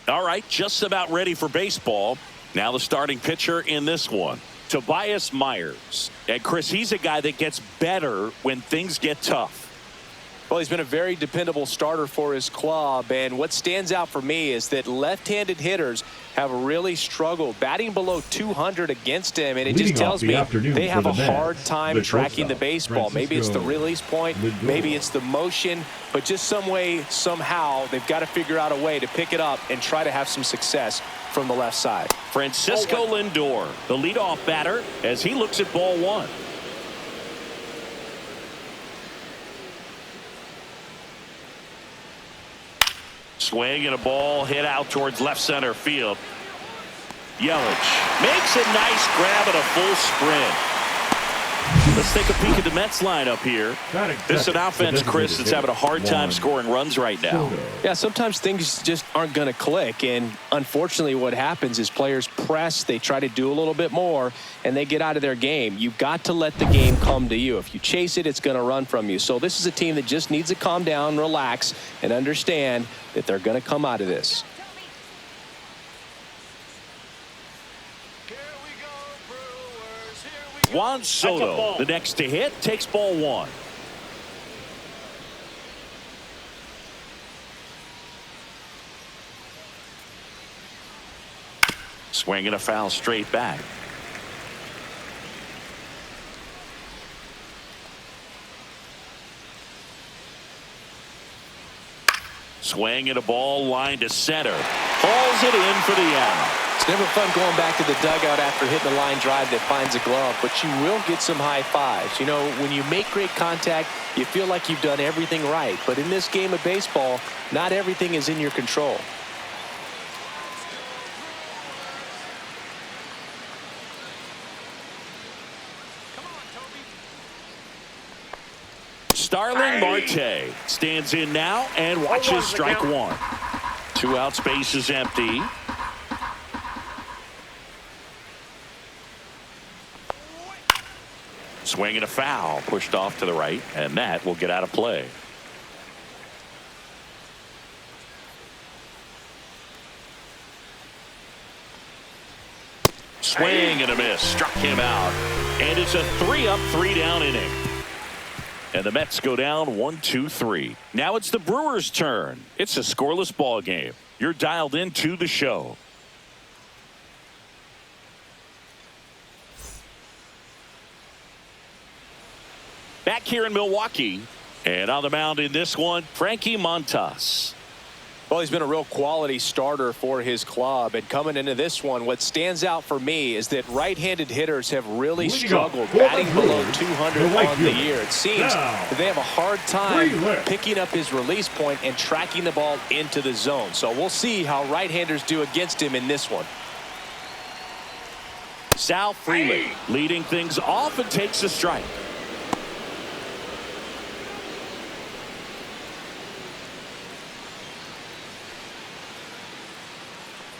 All right, just about ready for baseball. Now the starting pitcher in this one, Tobias Myers. And Chris, he's a guy that gets better when things get tough. Well, he's been a very dependable starter for his club, and what stands out for me is that left-handed hitters have really struggled batting below 200 against him, and it just tells me they have a hard time tracking the baseball. Maybe it's the release point, maybe it's the motion, but just some way, somehow, they've got to figure out a way to pick it up and try to have some success from the left side. Francisco Lindor, the leadoff batter, as he looks at ball one. Swing and a ball hit out towards left center field. Yelich makes a nice grab and a full sprint. Let's take a peek at the Mets lineup here. This is an offense, Chris, that's having a hard time scoring runs right now. Yeah, sometimes things just aren't going to click, and unfortunately what happens is players press, they try to do a little bit more, and they get out of their game. You've got to let the game come to you. If you chase it, it's going to run from you. So this is a team that just needs to calm down, relax, and understand that they're going to come out of this. Juan Soto, the next to hit, takes ball one. Swing and a foul straight back. Swing and a ball line to center. Hauls it in for the out. It's never fun going back to the dugout after hitting a line drive that finds a glove, but you will get some high fives. You know, when you make great contact, you feel like you've done everything right. But in this game of baseball, not everything is in your control. Starling Marte stands in now and watches strike one. 2 outs, base is empty. Swing and a foul, pushed off to the right, and that will get out of play. Swing and a miss, struck him out, and it's a 3-up, 3-down inning. And the Mets go down 1-2-3. Now it's the Brewers' turn. It's a scoreless ball game. You're dialed into the show. Back here in Milwaukee, and on the mound in this one, Frankie Montas. Well, he's been a real quality starter for his club, and coming into this one, what stands out for me is that right-handed hitters have really struggled batting below 200 on the year. It seems that they have a hard time picking up his release point and tracking the ball into the zone. So we'll see how right-handers do against him in this one. Sal Freely leading things off and takes a strike.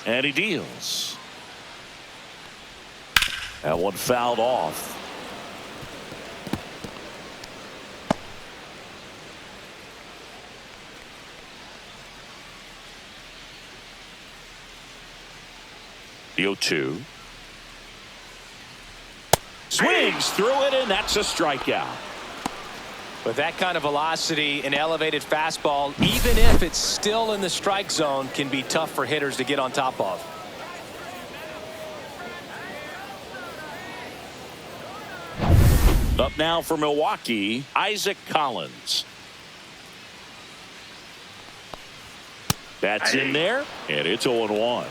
And he deals. That one fouled off. The 0-2. Swings through it, and that's a strikeout. With that kind of velocity, an elevated fastball, even if it's still in the strike zone, can be tough for hitters to get on top of. Up now for Milwaukee, Isaac Collins. That's in there, and it's 0-1.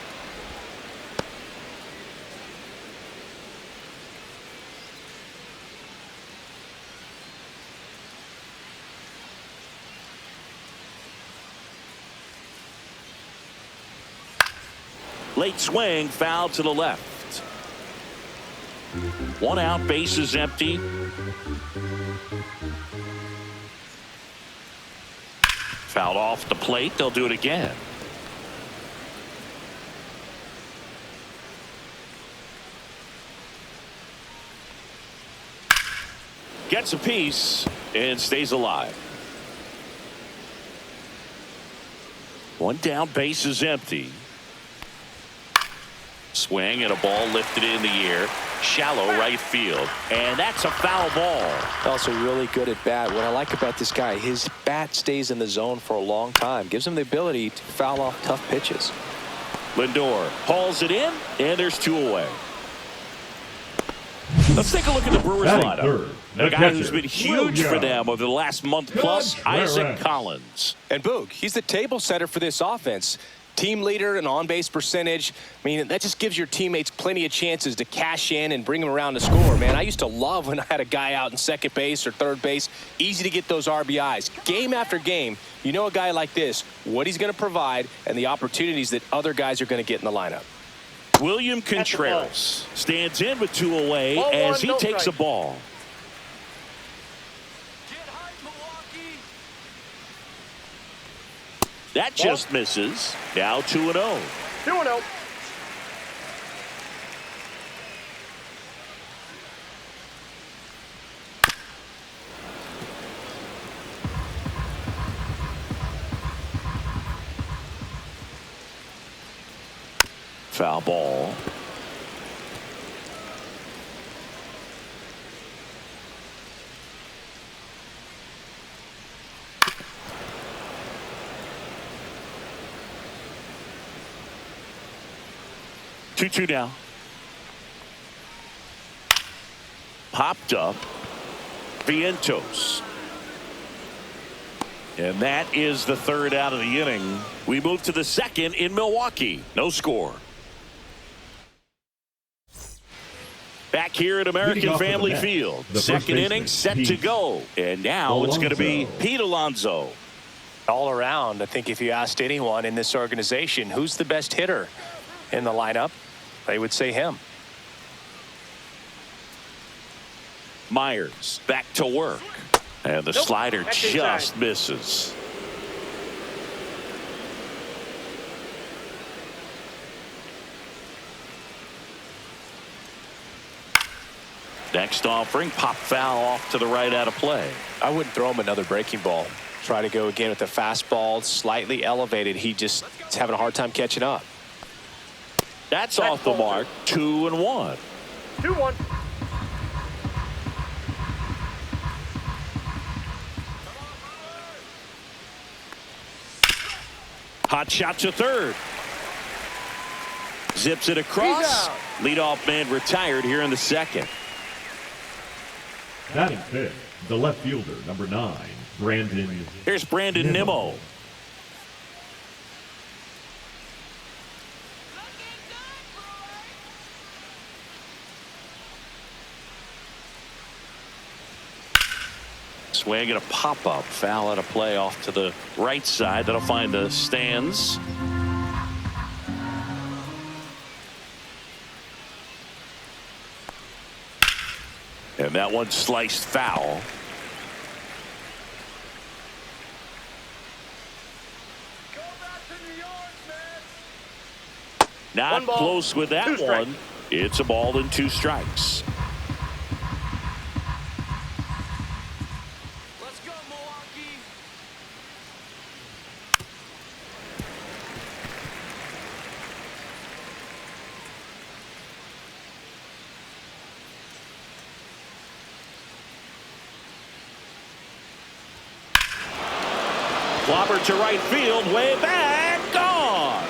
Late swing, foul to the left. 1 out, base is empty. Fouled off the plate. They'll do it again. Gets a piece and stays alive. 1 down, base is empty. Swing and a ball lifted in the air. Shallow right field. And that's a foul ball. Also really good at bat. What I like about this guy, his bat stays in the zone for a long time. Gives him the ability to foul off tough pitches. Lindor hauls it in, and there's 2 away. Let's take a look at the Brewers lineup. The guy who's been huge for them over the last month plus, Isaac Collins. And Boog, he's the table setter for this offense. Team leader and on-base percentage. I mean, that just gives your teammates plenty of chances to cash in and bring them around to score, man. I used to love when I had a guy out in second base or third base. Easy to get those RBIs. Game after game, you know a guy like this, what he's going to provide and the opportunities that other guys are going to get in the lineup. William Contreras stands in with 2 away as he takes a ball. That just misses. Now 2-0. 2-0. Foul ball. Two now. Popped up. Vientos. And that is the 3rd out of the inning. We move to the 2nd in Milwaukee. No score. Back here at American Family Field. 2nd inning set to go. And now it's going to be Pete Alonso. All around, I think if you asked anyone in this organization who's the best hitter in the lineup, they would say him. Myers back to work. And the slider just misses. Next offering, pop foul off to the right out of play. I wouldn't throw him another breaking ball. Try to go again with the fastball, slightly elevated. He just is having a hard time catching up. That's off the mark. 2-1. 2-1. Hot shot to third. Zips it across. Leadoff man retired here in the 2nd. Batting 5th, the left fielder, number 9, Brandon. Here's Brandon Nimmo. Swing and a pop-up. Foul out of play off to the right side. That'll find the stands. And that one sliced foul. Not close with that one. It's a ball and 2 strikes. Let's go, Milwaukee. Clobber to right field, way back, gone.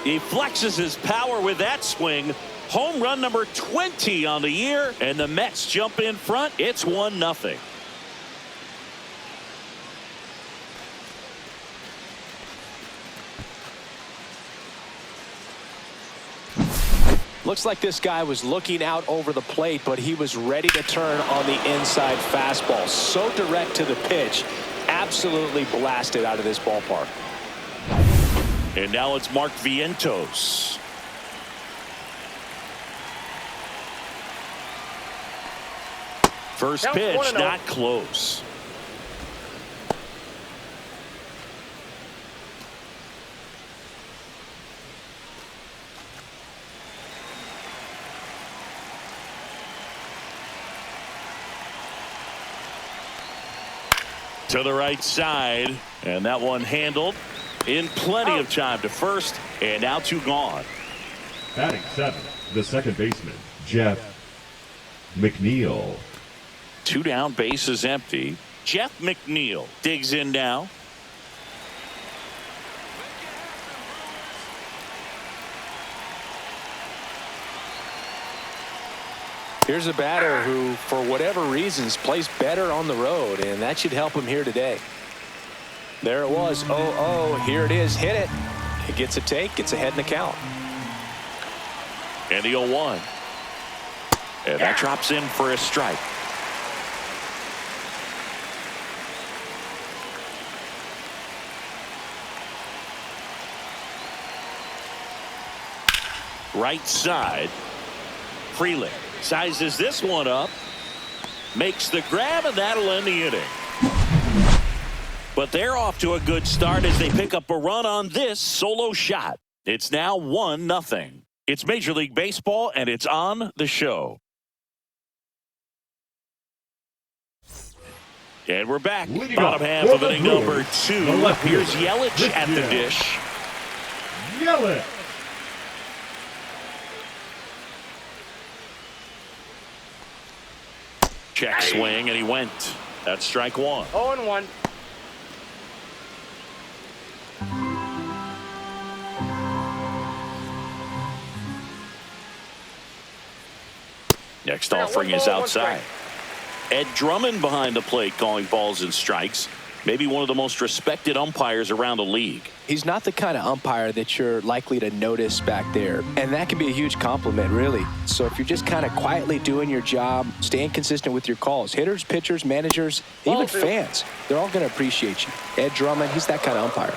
He flexes his power with that swing. Home run number 20 on the year, and the Mets jump in front. It's 1-0. Looks like this guy was looking out over the plate, but he was ready to turn on the inside fastball. So direct to the pitch. Absolutely blasted out of this ballpark. And now it's Mark Vientos. First pitch, not close. To the right side, and that one handled in plenty of time to first, and now 2 gone. Batting 7, the second baseman, Jeff McNeil. 2 down, bases empty. Jeff McNeil digs in now. Here's a batter who, for whatever reasons, plays better on the road, and that should help him here today. There it was. 0-0. Here it is. Hit it. It gets a take. Gets ahead in the count. And the 0-1. And that drops in for a strike. Right side. Freeling sizes this one up. Makes the grab, and that'll end the inning. But they're off to a good start as they pick up a run on this solo shot. It's now 1-0. It's Major League Baseball, and it's on the show. And we're back. Bottom half of inning number 2. Here's Yelich at the dish. Yelich. Check swing, and he went. That's strike 1. 0-1. Next offering is outside. Ed Drummond behind the plate calling balls and strikes. Maybe one of the most respected umpires around the league. He's not the kind of umpire that you're likely to notice back there, and that can be a huge compliment, really. So if you're just kind of quietly doing your job, staying consistent with your calls, hitters, pitchers, managers, even fans, they're all going to appreciate you. Ed Drummond, he's that kind of umpire.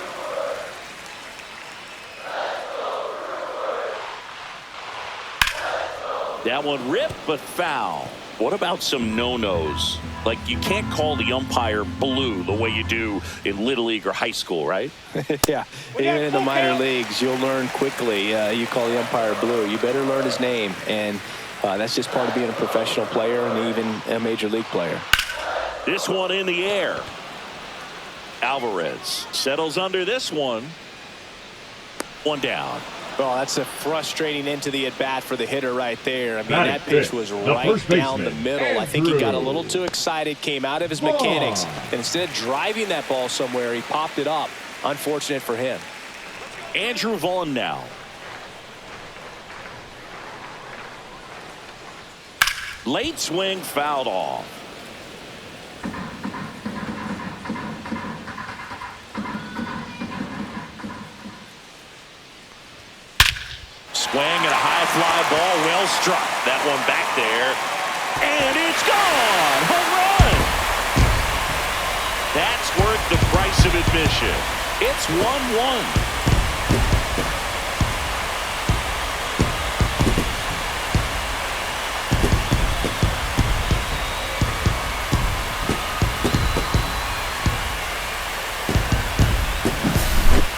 That one ripped, but foul. What about some no-nos? Like, you can't call the umpire blue the way you do in Little League or high school, right? Yeah, even in the minor leagues, you'll learn quickly. You call the umpire blue. You better learn his name, and that's just part of being a professional player and even a major league player. This one in the air. Alvarez settles under this one. 1 down. Well, that's a frustrating end to the at-bat for the hitter right there. I mean, that pitch was right down the middle. I think he got a little too excited, came out of his mechanics, and instead of driving that ball somewhere, he popped it up. Unfortunate for him. Andrew Vaughn now. Late swing fouled off. Swing and a high fly ball, well struck. That one back there, and it's gone. Home run. That's worth the price of admission. It's 1-1.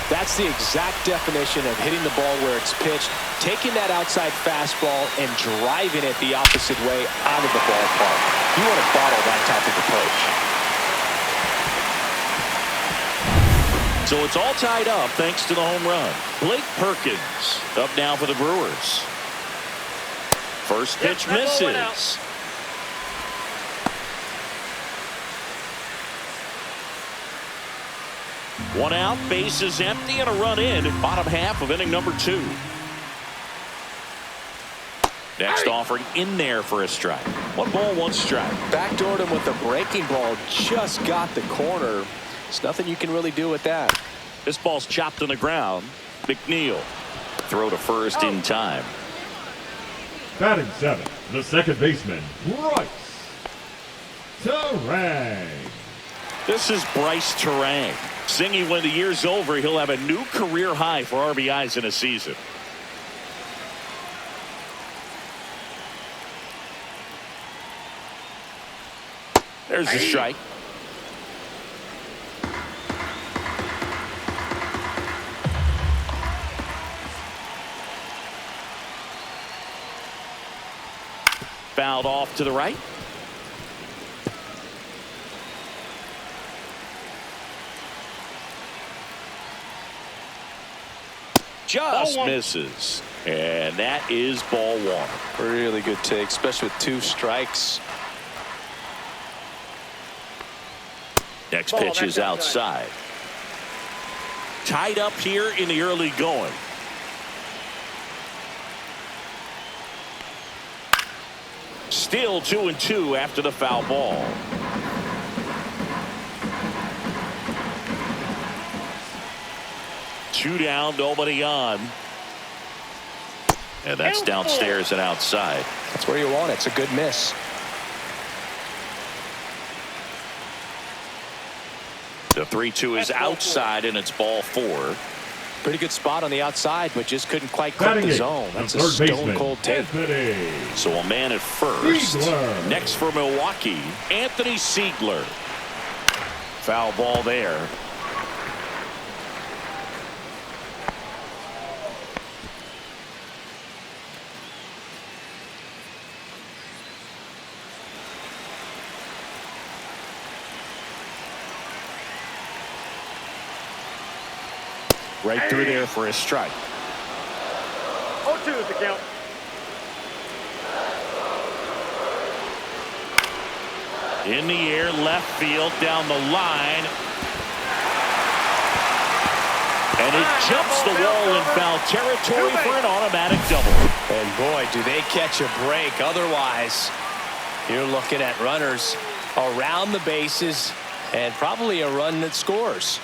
That's the exact definition of hitting the ball where it's pitched, taking that outside fastball and driving it the opposite way out of the ballpark. You want to bottle that type of approach. So it's all tied up thanks to the home run. Blake Perkins up now for the Brewers. First pitch misses. One out, bases empty, and a run in. Bottom half of inning number 2. Next offering in there for a strike. 1 ball, 1 strike. Backdoored him with a breaking ball. Just got the corner. There's nothing you can really do with that. This ball's chopped on the ground. McNeil. Throw to first in time. Batting 7, the second baseman, Bryce Terang. This is Bryce Terang. Singing when the year's over, he'll have a new career high for RBIs in a season. There's the strike. Fouled off to the right. Just misses. And that is ball one. Really good take, especially with 2 strikes. Next pitch is outside. Tied up here in the early going. Still 2-2 after the foul ball. Two down, nobody on. And that's downstairs and outside. That's where you want it. It's a good miss. The 3-2 is outside, and it's ball 4. Pretty good spot on the outside, but just couldn't quite clip the zone. That's a stone-cold take. So a man at first. Siegler. Next for Milwaukee, Anthony Siegler. Foul ball there. Right through there for a strike. 0-2 is the count. In the air, left field, down the line. And it jumps the wall in foul territory for an automatic double. And boy, do they catch a break. Otherwise, you're looking at runners around the bases and probably a run that scores.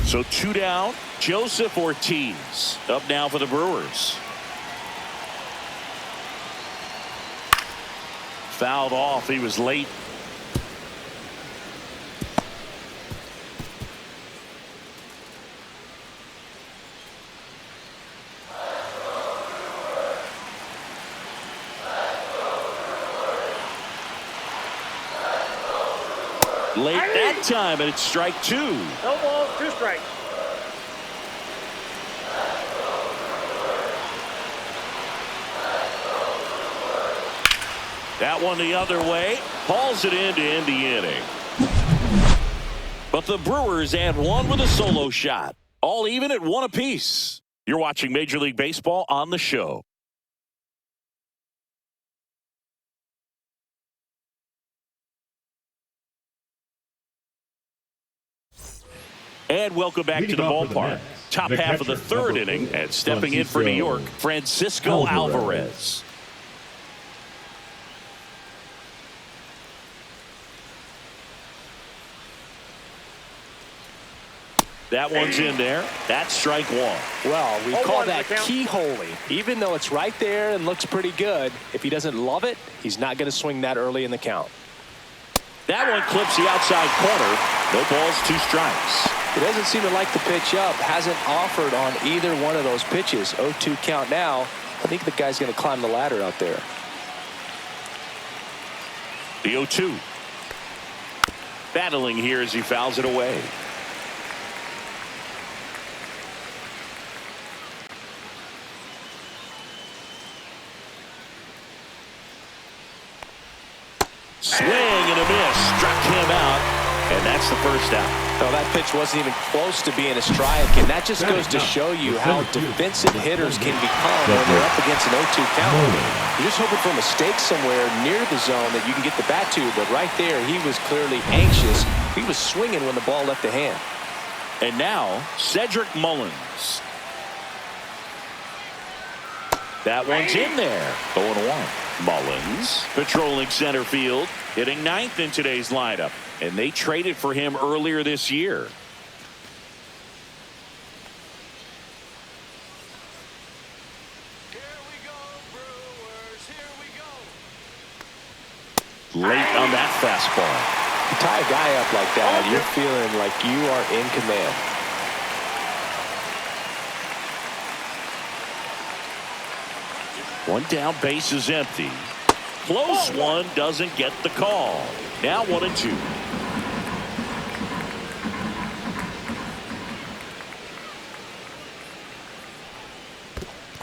So 2 down. Joseph Ortiz up now for the Brewers. Fouled off. He was late. Late that time, and it's strike 2. No balls, 2 strikes. That one the other way. Hauls it in to end the inning. But the Brewers add 1 with a solo shot. All even at 1 apiece. You're watching Major League Baseball on the show. And welcome back to the ballpark. Top half of the 3rd inning, and stepping in for New York, Francisco Alvarez. That one's in there. That's strike 1. Well, we call that keyholing. Even though it's right there and looks pretty good, if he doesn't love it, he's not going to swing that early in the count. That one clips the outside corner. No balls, 2 strikes. He doesn't seem to like the pitch up. Hasn't offered on either one of those pitches. 0-2 count now. I think the guy's going to climb the ladder out there. The 0-2. Battling here as he fouls it away. Swing and a miss. Struck him out. And that's the first out. No, that pitch wasn't even close to being a strike, and that just goes to show you how defensive hitters can become when they're up against an 0-2 count. You're just hoping for a mistake somewhere near the zone that you can get the bat to, but right there, he was clearly anxious. He was swinging when the ball left the hand. And now, Cedric Mullins. That one's in there. 0-1. Mullins patrolling center field, hitting 9th in today's lineup. And they traded for him earlier this year. Here we go, Brewers. Here we go. Late on that fastball. You tie a guy up like that, you're feeling like you are in command. One down, base is empty. Close one, doesn't get the call. Now 1-2.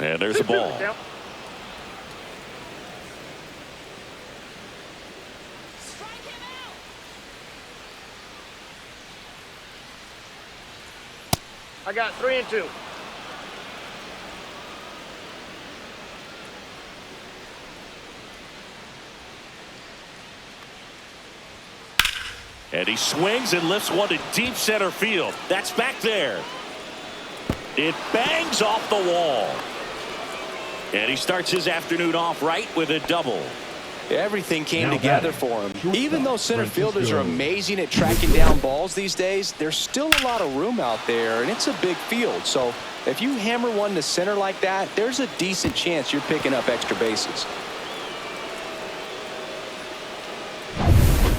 And there's a ball. I got 3 and 2. And he swings and lifts one to deep center field. That's back there. It bangs off the wall. And he starts his afternoon off right with a double. Everything came together for him. Even though center fielders are amazing at tracking down balls these days, there's still a lot of room out there, and it's a big field. So if you hammer one to center like that, there's a decent chance you're picking up extra bases.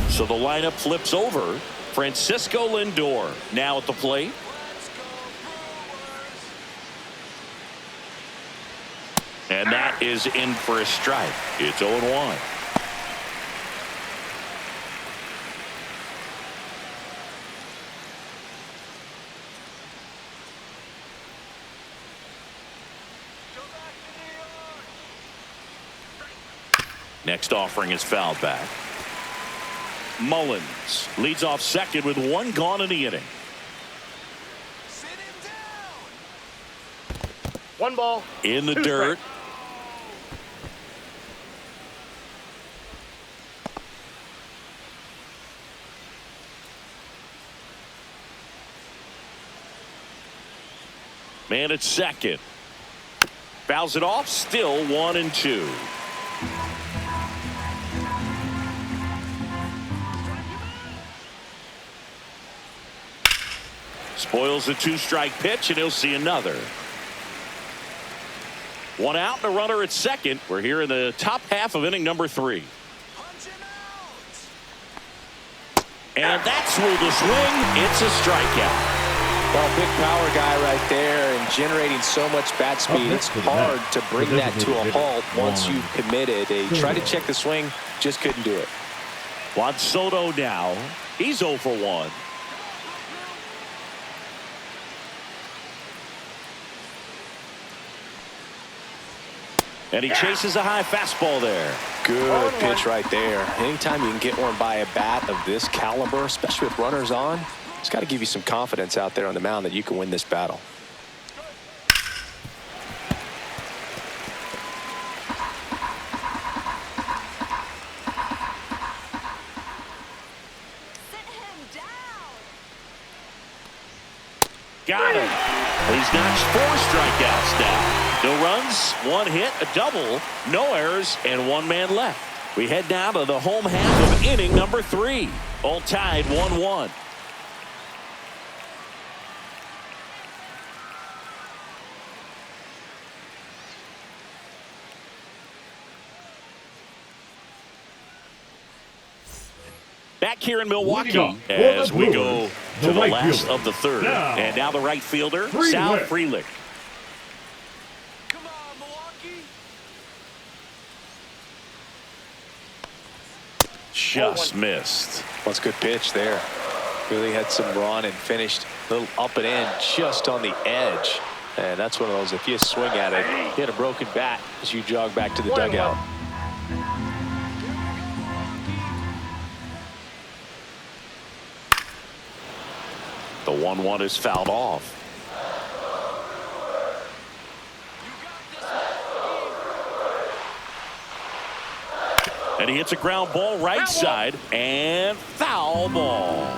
So the lineup flips over. Francisco Lindor now at the plate. And that is in for a strike. It's 0-1. Next offering is fouled back. Mullins leads off second with 1 gone in the inning. 1 ball. In the 2 dirt. strikes. Man at second. Fouls it off. Still 1 and 2. Spoils the 2-strike pitch, and he'll see another. 1 out and a runner at second. We're here in the top half of inning number 3. And that's ruled a swing. It's a strikeout. Well, big power guy right there and generating so much bat speed. It's hard to bring that to a halt once you've committed. They tried to check the swing, just couldn't do it. Juan Soto now. He's 0 for 1. And he chases a high fastball there. Good pitch right there. Anytime you can get one by a bat of this caliber, especially with runners on, it's got to give you some confidence out there on the mound that you can win this battle. Got him. He's notched 4 strikeouts now. No runs, 1 hit, a double, no errors, and 1 man left. We head now to the home half of inning number 3. All tied 1-1. Back here in Milwaukee as we go to the last of the 3rd. And now the right fielder, Sal Frelick. Come on, Milwaukee. Just missed. That's a good pitch there. Really had some run and finished a little up and in just on the edge. And that's one of those, if you swing at it, you had a broken bat as you jog back to the dugout. The 1-1 is fouled off. And he hits a ground ball right side and foul ball.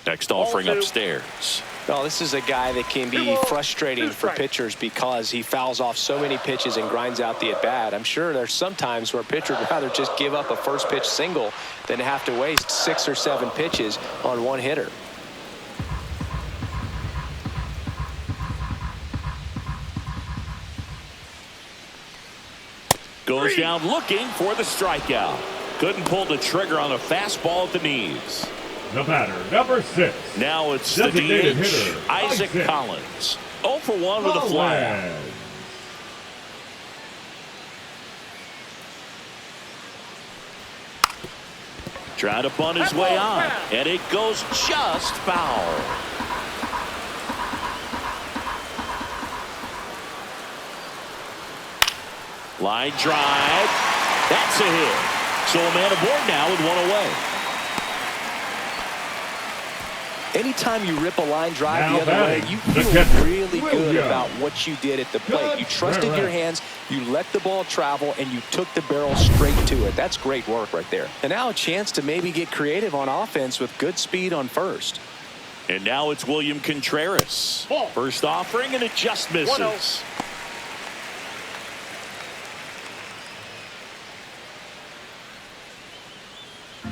Next offering upstairs. Well, this is a guy that can be frustrating for pitchers because he fouls off so many pitches and grinds out the at-bat. I'm sure there's some times where a pitcher would rather just give up a first pitch single than have to waste 6 or 7 pitches on one hitter. Goes down looking for the strikeout. Couldn't pull the trigger on a fastball at the knees. The batter, number 6. Now it's the DH, Isaac Collins. 0 for 1 with a fly. Trying to bunt his way on, and it goes just foul. Line drive. That's a hit. So a man aboard now with one away. Anytime you rip a line drive Now the other way, batting, you the feel catcher, really good Williams. about what you did at the plate. You trusted your Good. hands, you let the ball travel, and you took the barrel straight to it. That's great work right there. And now a chance to maybe get creative on offense with good speed on first. And now it's William Contreras. Ball. First offering, and it just misses. 1-0.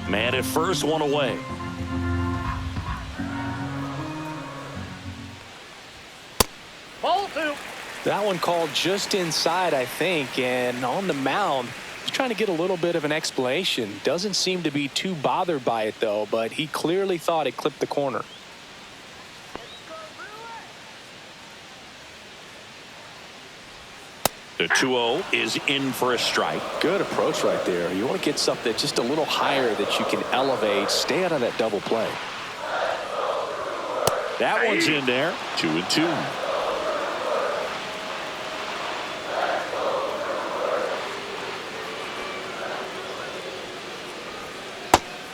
Man at first, one away. Ball 2. That one called just inside, I think, and on the mound, he's trying to get a little bit of an explanation. Doesn't seem to be too bothered by it, though, but he clearly thought it clipped the corner. The 2-0 is in for a strike. Good approach right there. You want to get something just a little higher that you can elevate. Stay out of that double play. That one's in there. 2-2.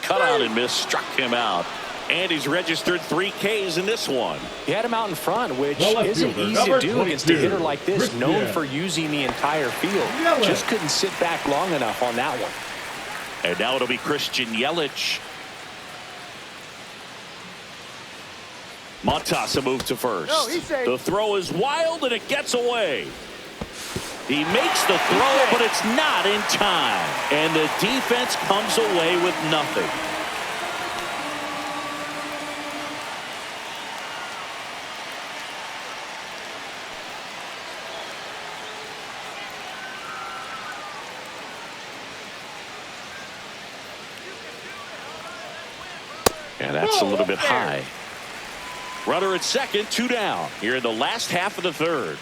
Cut out and miss, struck him out. And he's registered 3 Ks in this one. He had him out in front, which The left isn't fielder, easy to number do against a 22, hitter like this, Christian. known for using the entire field. Yelich. Just couldn't sit back long enough on that one. And now it'll be Christian Yelich. Montasa moves to first. No, he's safe. The throw is wild, and it gets away. He makes the throw, but it's not in time. And the defense comes away with nothing. And that's a little bit high. Runner at second, 2 down. Here in the last half of the third.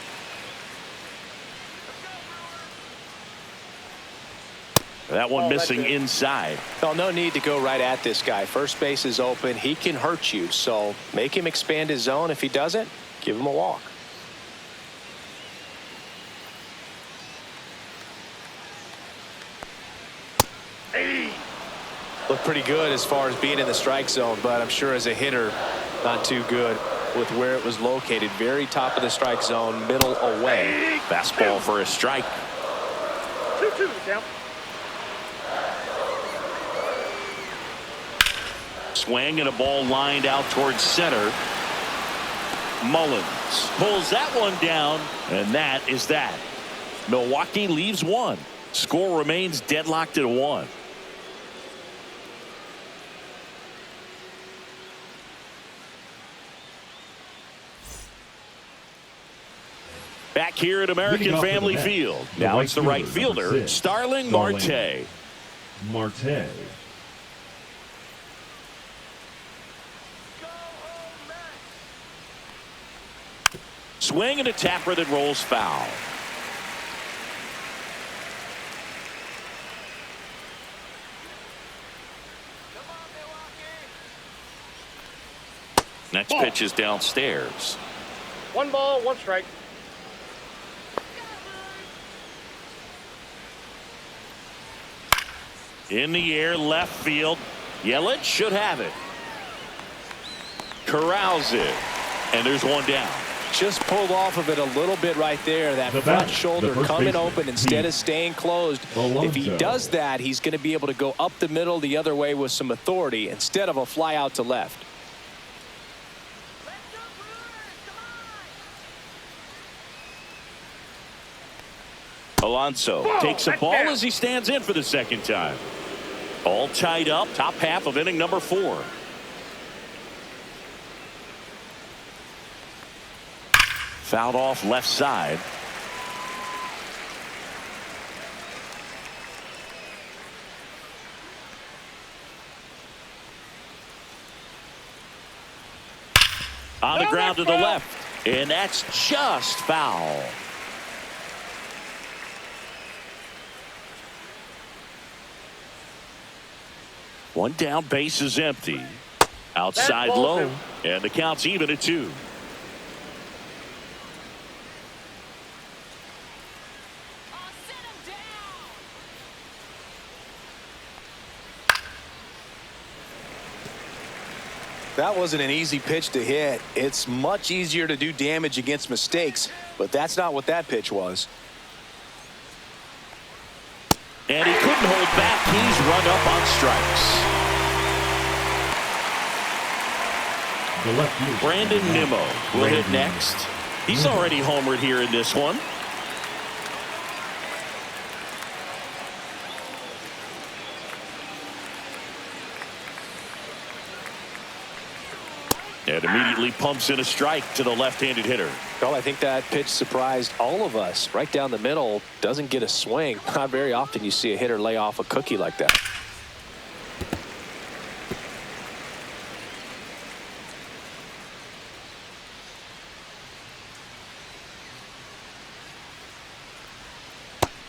That one missing inside. Well, no need to go right at this guy. First base is open. He can hurt you. So make him expand his zone. If he doesn't, give him a walk. Looked pretty good as far as being in the strike zone, but I'm sure as a hitter, not too good with where it was located. Very top of the strike zone, middle away. Fastball for a strike. 2-2 count. Swing and a ball lined out towards center. Mullins pulls that one down, and that is that. Milwaukee leaves 1. Score remains deadlocked at 1. Back here at American Family Field. Now it's the right fielder, Starling Marte. Marte. Swing and a tapper that rolls foul. Next pitch is downstairs. 1 ball, 1 strike. In the air, left field. Yelich should have it. Corrals it. And there's 1 down. Just pulled off of it a little bit right there. That The front batter, shoulder the first coming baseman, open instead Pete of staying closed. Alonso. If he does that, he's going to be able to go up the middle the other way with some authority instead of a fly out to left. Alonso takes a ball as he stands in for the second time. All tied up, top half of inning number 4. Fouled off left side. On the ground to the left, and that's just foul. One down, base is empty. Outside That ball's low, in. and the count's even at 2. That wasn't an easy pitch to hit. It's much easier to do damage against mistakes, but that's not what that pitch was. And he couldn't hold back. He's run up on strikes. Brandon Nimmo will hit next. He's already homered here in this one. And immediately pumps in a strike to the left-handed hitter. Well, I think that pitch surprised all of us. Right down the middle, doesn't get a swing. Not very often you see a hitter lay off a cookie like that.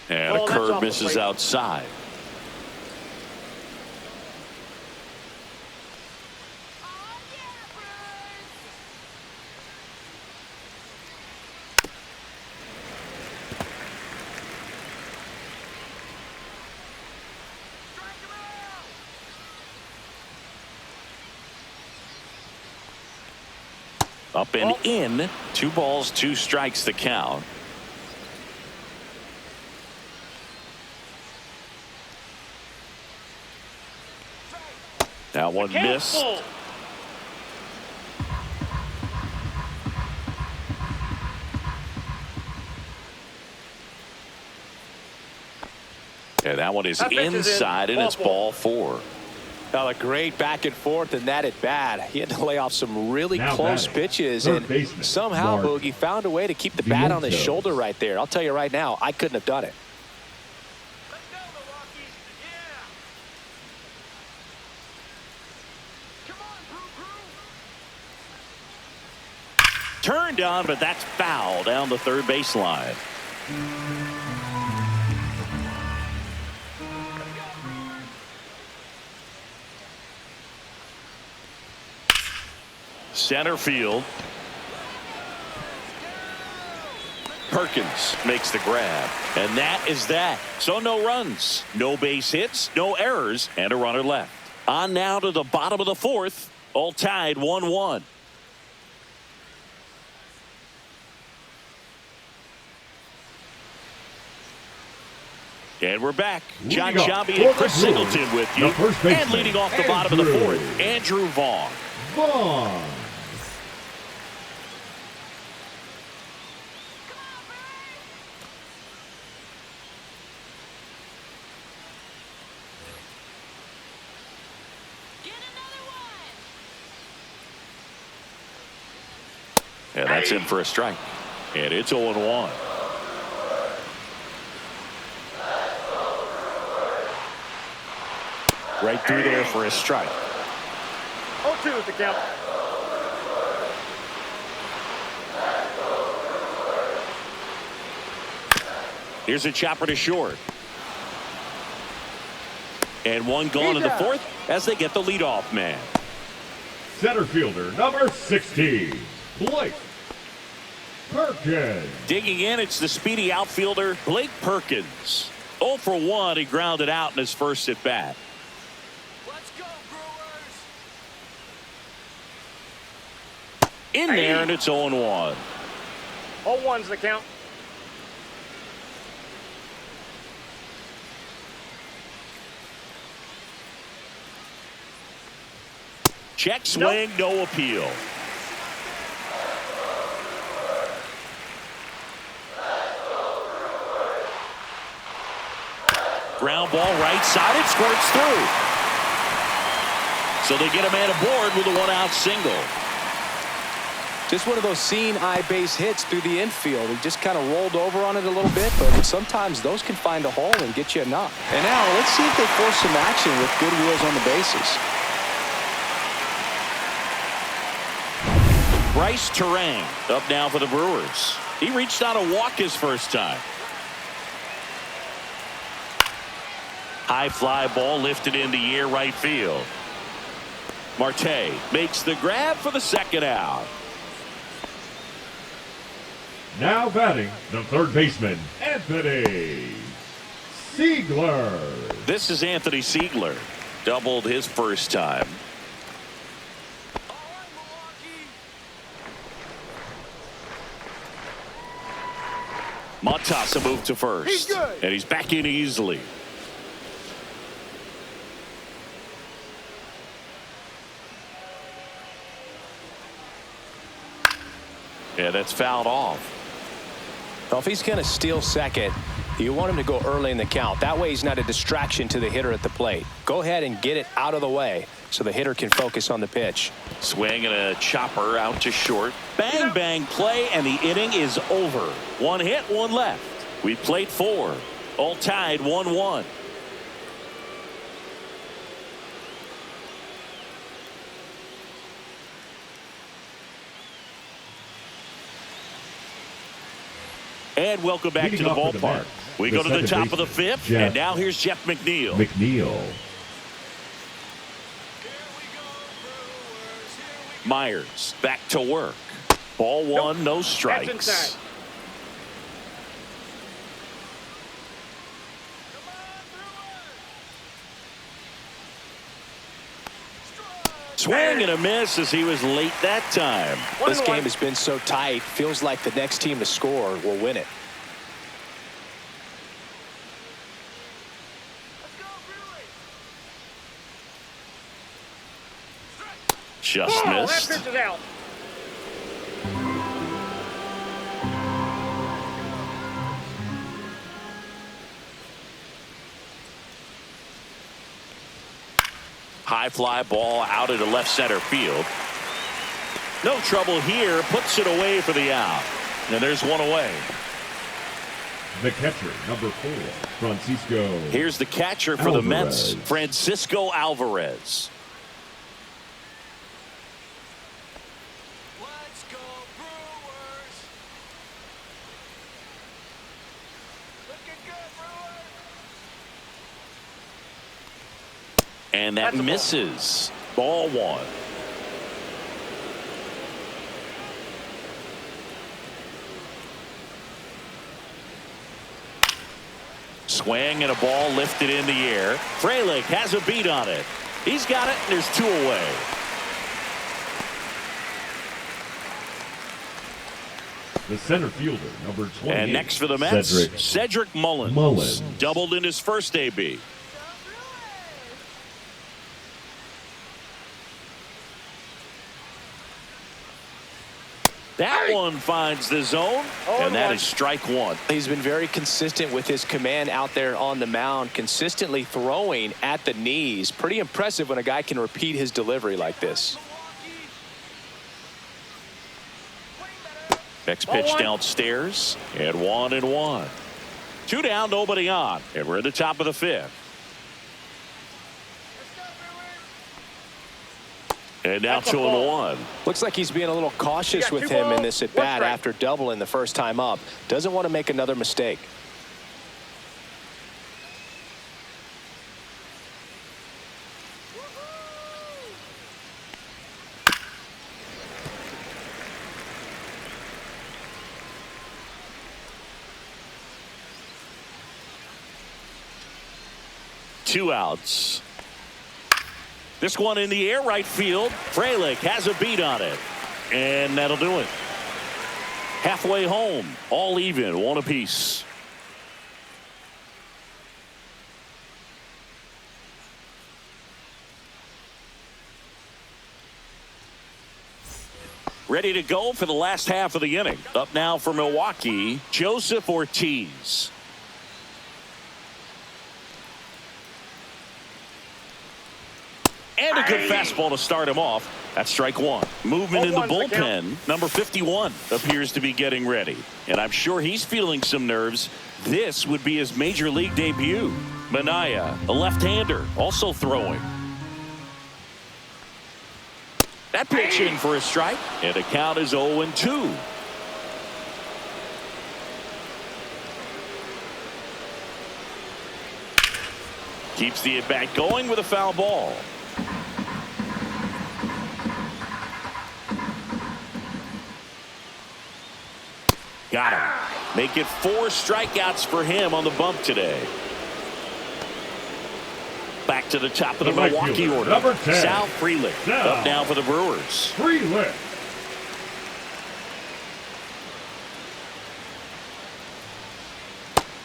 And a curve misses outside. Up and in. 2 balls, 2 strikes the count. That one missed. And that one is inside, and it's ball 4. Well, a great back and forth in that at bat. He had to lay off some really close pitches, and somehow Boogie found a way to keep the bat on his shoulder right there. I'll tell you right now, I couldn't have done it. Let's go, Milwaukee. Yeah. Come on, Turned on, but that's foul down the third baseline. Center field. Perkins makes the grab, and that is that. So no runs, no base hits, no errors, and a runner left. On now to the bottom of the 4th, all tied 1-1. And we're back. John Sciambi and Chris Singleton with you. And leading off the bottom of the 4th, Andrew Vaughn. And that's in for a strike. And it's 0-1. Right through there for a strike. 0-2 is the count. Here's a chopper to short. And one gone in the 4th as they get the leadoff man. Center fielder number 16, Blake Perkins. Digging in, it's the speedy outfielder Blake Perkins. 0 for 1, he grounded out in his first at bat. Let's go, Brewers. In there, and it's 0-1. 0-1's the count. Check swing, no appeal. Ground ball right side, it squirts through. So they get a man aboard with a 1-out single. Just one of those seeing eye base hits through the infield. He just kind of rolled over on it a little bit, but sometimes those can find a hole and get you a knock. And now let's see if they force some action with good wheels on the bases. Bryce Terang up now for the Brewers. He reached out a walk his first time. High fly ball lifted in the air right field. Marte makes the grab for the second out. Now batting the third baseman, Anthony Siegler. This is Anthony Siegler. Doubled his first time. Montasa moved to first. He's good. And he's back in easily. Yeah, that's fouled off. Well, if he's going to steal second, you want him to go early in the count. That way he's not a distraction to the hitter at the plate. Go ahead and get it out of the way so the hitter can focus on the pitch. Swing and a chopper out to short. Bang, bang play, and the inning is over. One hit, one left. We played 4. All tied 1-1. And welcome back to the ballpark. We go to the top of the 5th, and now here's Jeff McNeil. Myers back to work. Ball 1, no strikes. Swing and a miss as he was late that time. This game has been so tight. Feels like the next team to score will win it. Just missed. That pitch is out. High fly ball out into left center field. No trouble here. Puts it away for the out. And there's one away. The catcher, number 4, Francisco. Here's the catcher for the Mets, Francisco Alvarez. Let's go, Brewers. Looking good, Brewers. And that misses. Ball 1. Swing and a ball lifted in the air. Frelick has a beat on it. He's got it, and there's 2 away. The center fielder, number 20. And next for the Mets, Cedric Mullins. Doubled in his first AB. That one finds the zone, and that is strike 1. He's been very consistent with his command out there on the mound, consistently throwing at the knees. Pretty impressive when a guy can repeat his delivery like this. Next pitch downstairs, and 1-1. 2 down, nobody on, and we're at the top of the 5th. And now 2-1. Looks like he's being a little cautious with him in this at bat after doubling the first time up. Doesn't want to make another mistake. Two outs. This one in the air, right field. Frelick has a beat on it. And that'll do it. Halfway home, all even, 1 apiece. Ready to go for the last half of the inning. Up now for Milwaukee, Joseph Ortiz. And a good fastball to start him off. That's strike 1. Movement in the bullpen. Number 51 appears to be getting ready. And I'm sure he's feeling some nerves. This would be his major league debut. Minaya, a left-hander, also throwing. That pitch in for a strike. And the count is 0-2. Keeps the at-bat going with a foul ball. Got him. Make it 4 strikeouts for him on the bump today. Back to the top of the Milwaukee order. Number 10. Sal Frelick. Up now for the Brewers. Frelick.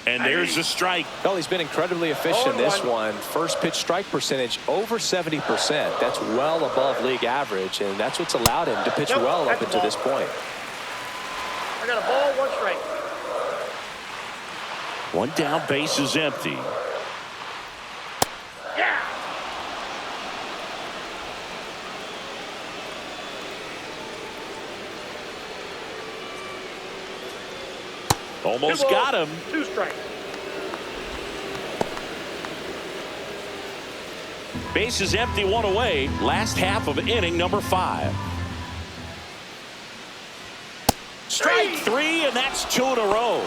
And there's a strike. Well, he's been incredibly efficient in this one. First pitch strike percentage over 70%. That's well above league average, and that's what's allowed him to pitch well up until this point. I got a ball, one strike. One down, base is empty. Yeah. Almost got him. Two strikes. Base is empty, one away. Last half of inning number 5. Strike 3, and that's 2 in a row.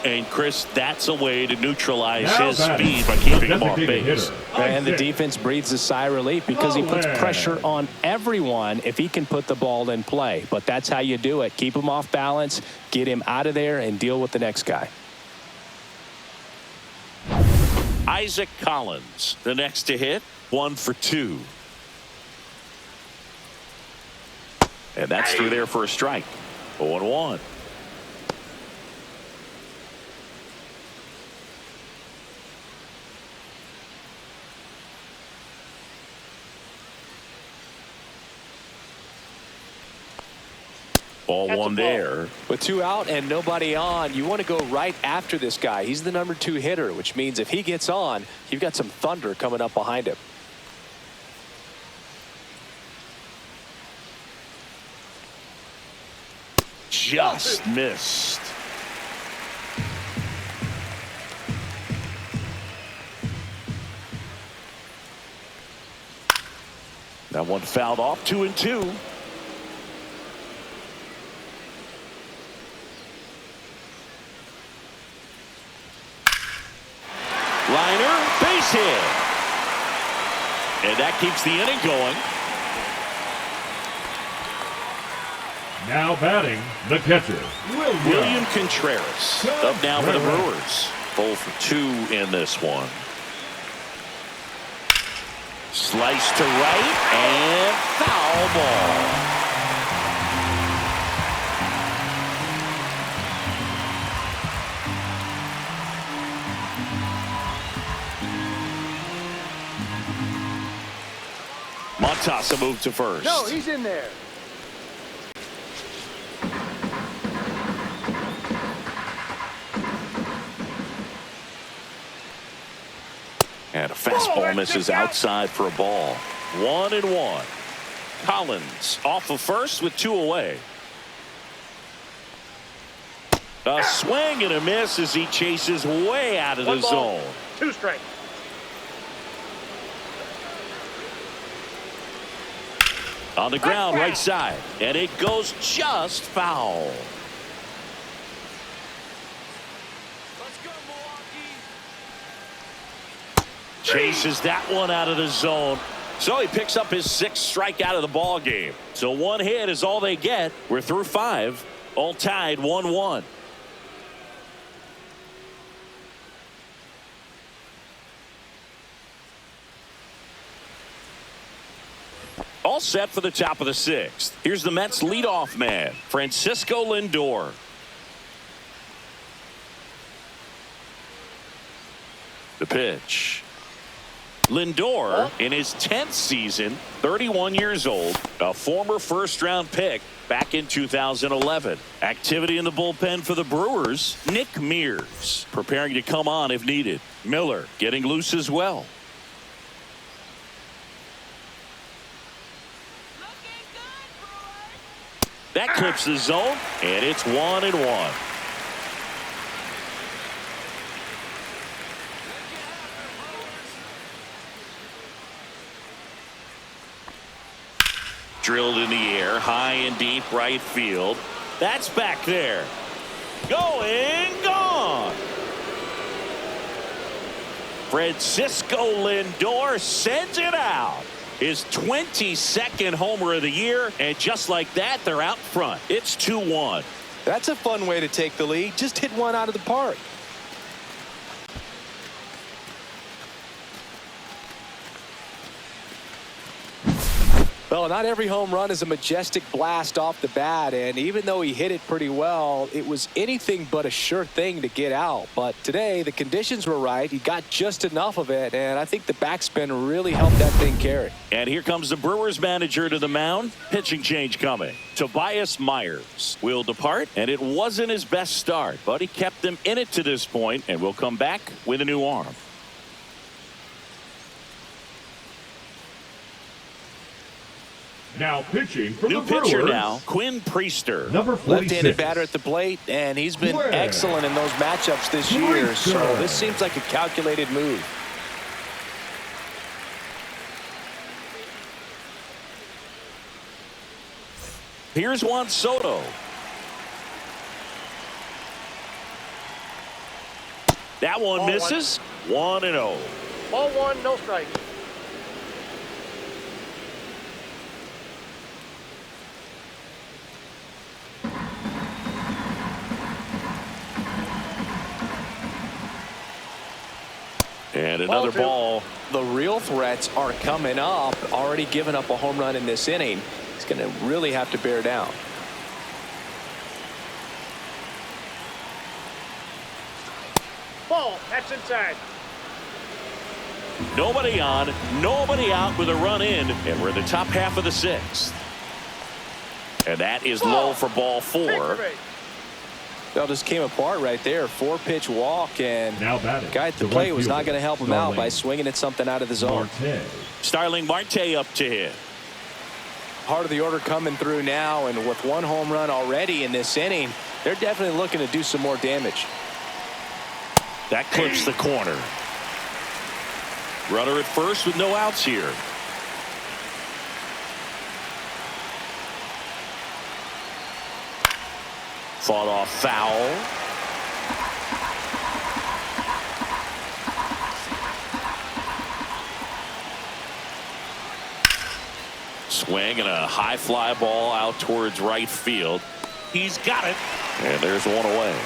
And Chris, that's a way to neutralize his speed by keeping him off base. And the defense breathes a sigh of relief because he puts pressure on everyone if he can put the ball in play. But that's how you do it. Keep him off balance, get him out of there, and deal with the next guy. Isaac Collins, the next to hit, 1 for 2. And that's through there for a strike. 0-1. Ball one there. With 2 out and nobody on, you want to go right after this guy. He's the number 2 hitter, which means if he gets on, you've got some thunder coming up behind him. Just missed. That one fouled off. 2-2. Liner, base hit. And that keeps the inning going. Now batting, the catcher, William Contreras. Up now for the Brewers. 0 for 2 in this one. Slice to right and foul ball. Montasa moved to first. No, he's in there. And a fastball misses outside for a ball. 1-1. Collins off of first with 2 away. A swing and a miss as he chases way out of the zone. 2 strikes. On the ground, right side. And it goes just foul. Let's go, Milwaukee. Chases that one out of the zone. So he picks up his 6th strikeout of the ball game. So 1 hit is all they get. We're through 5. All tied 1-1. All set for the top of the 6th. Here's the Mets leadoff man, Francisco Lindor. The pitch. Lindor, in his 10th season, 31 years old, a former first-round pick back in 2011. Activity in the bullpen for the Brewers, Nick Mears, preparing to come on if needed. Miller getting loose as well. That clips the zone, and it's 1-1. Drilled in the air, high and deep right field. That's back there. Going, gone. Francisco Lindor sends it out. His 22nd homer of the year, and just like that, they're out front. It's 2-1. That's a fun way to take the lead. Just hit one out of the park. Well, not every home run is a majestic blast off the bat, and even though he hit it pretty well, it was anything but a sure thing to get out. But today, the conditions were right. He got just enough of it, and I think the backspin really helped that thing carry. And here comes the Brewers manager to the mound. Pitching change coming. Tobias Myers will depart, and it wasn't his best start, but he kept them in it to this point, and will come back with a new arm. Now pitching from New the pitcher Brewers, now, Quinn Priester. number 46. Left-handed batter at the plate, and he's been excellent in those matchups this year, so this seems like a calculated move. Here's Juan Soto. That one Ball misses. 1-0. Ball one, no strikes. And another ball. The real threats are coming up. Already given up a home run in this inning. He's going to really have to bear down. Ball, that's inside. Nobody on, nobody out with a run in, and we're in the top half of the sixth. And that is low for ball 4. That just came apart right there. 4-pitch walk, and Now batting, guy at the the plate right was not fielder, going to help him out by Starling swinging at something out of the zone. Marte. Starling Marte up to hit. Part of the order coming through now, and with one home run already in this inning, they're definitely looking to do some more damage. That clips the corner. Runner at first with no outs here. Fought off foul. Swing and a high fly ball out towards right field. He's got it. And there's one away.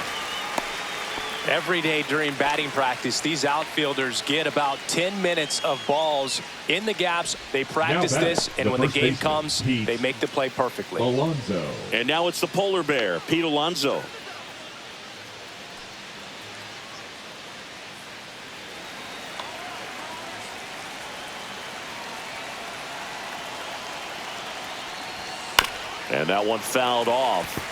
Every day during batting practice, these outfielders get about 10 minutes of balls in the gaps. They practice this, and when the game comes, they make the play perfectly. Alonso. And now it's the polar bear, Pete Alonso. And that one fouled off.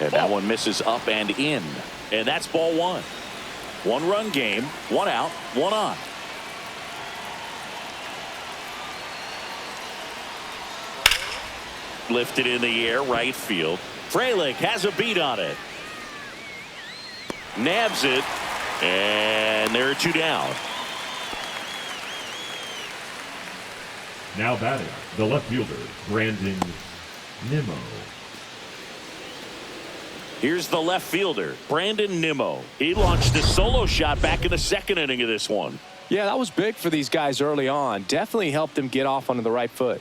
And that one misses up and in. And that's ball 1. 1-run game, 1 out, 1 on. Lifted in the air, right field. Frelick has a beat on it. Nabs it. And there are 2 down. Now batting, the left fielder, Brandon Nimmo. Here's the left fielder, Brandon Nimmo. He launched a solo shot back in the 2nd inning of this one. Yeah, that was big for these guys early on. Definitely helped them get off onto the right foot.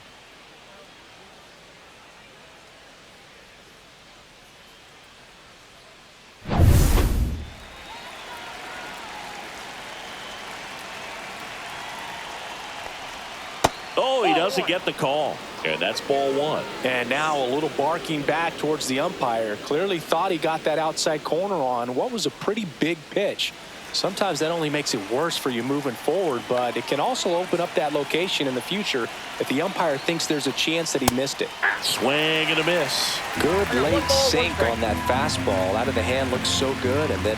Oh, he doesn't get the call. And that's ball 1. And now a little barking back towards the umpire. Clearly thought he got that outside corner on what was a pretty big pitch. Sometimes that only makes it worse for you moving forward, but it can also open up that location in the future if the umpire thinks there's a chance that he missed it. Swing and a miss. Good late sink on that fastball. Out of the hand looks so good, and then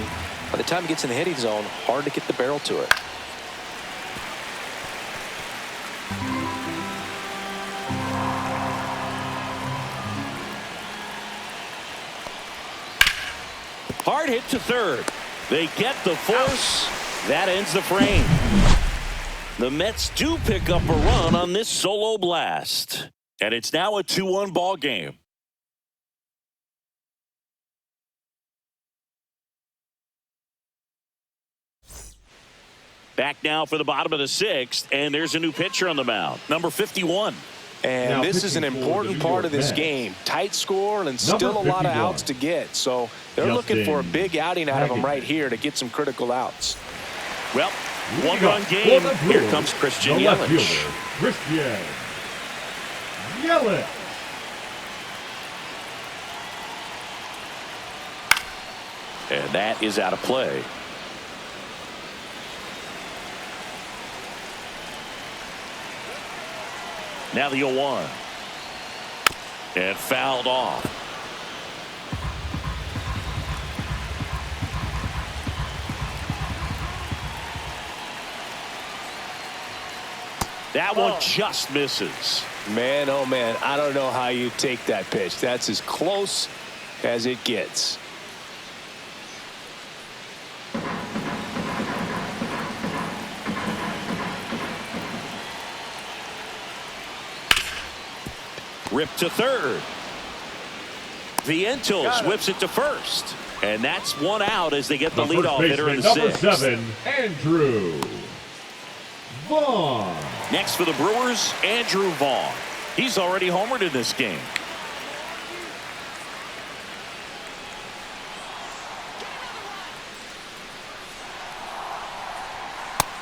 by the time it gets in the hitting zone, hard to get the barrel to it. Hard hit to third. They get the force. That ends the frame. The Mets do pick up a run on this solo blast. And it's now a 2-1 ball game. Back now for the bottom of the 6th, and there's a new pitcher on the mound. Number 51. And Now this is an important part of this game. Tight score and still a lot of outs to get. So they're looking for a big outing out of him right here to get some critical outs. Well, one-run game. Here comes Christian Yelich. Christian Yelich. And that is out of play. Now the 0-1. And fouled off. That one just misses. Man, oh man, I don't know how you take that pitch. That's as close as it gets. Ripped to third. Vientos whips it to first. And that's one out as they get the leadoff hitter in the sixth. Number 7, Andrew Vaughn. Next for the Brewers, Andrew Vaughn. He's already homered in this game.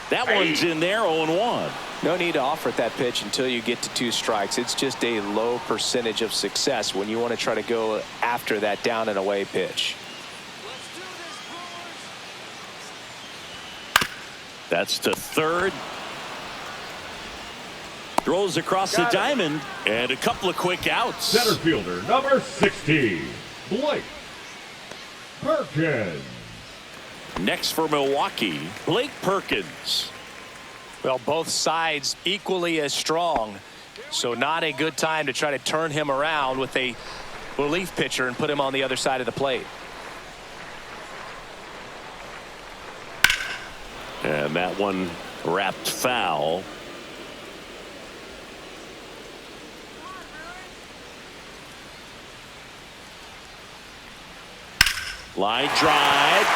That one's in there, 0-1. No need to offer that pitch until you get to 2 strikes. It's just a low percentage of success when you want to try to go after that down and away pitch. That's to third. Throws across the diamond and a couple of quick outs. Center fielder number 60, Blake Perkins. Next for Milwaukee, Blake Perkins. Well, both sides equally as strong, so not a good time to try to turn him around with a relief pitcher and put him on the other side of the plate. And that one wrapped foul. Line drive.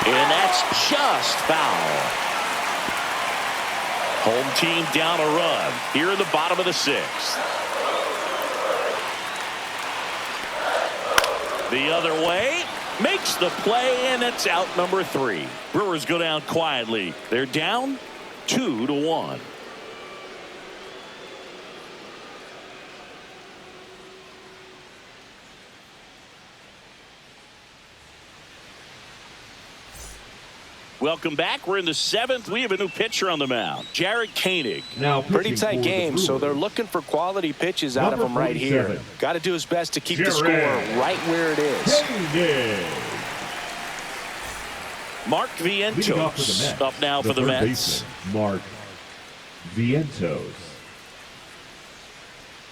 And that's just foul. Home team down a run here in the bottom of the 6th. The other way. Makes the play, and it's out number 3. Brewers go down quietly. They're down 2-1. Welcome back. We're in the 7th. We have a new pitcher on the mound, Jared Koenig. Now pretty tight game, so they're looking for quality pitches out of him right here. Got to do his best to keep the score right where it is. Koenig. Mark Vientos up now for the Mets. Baseman, Mark Vientos.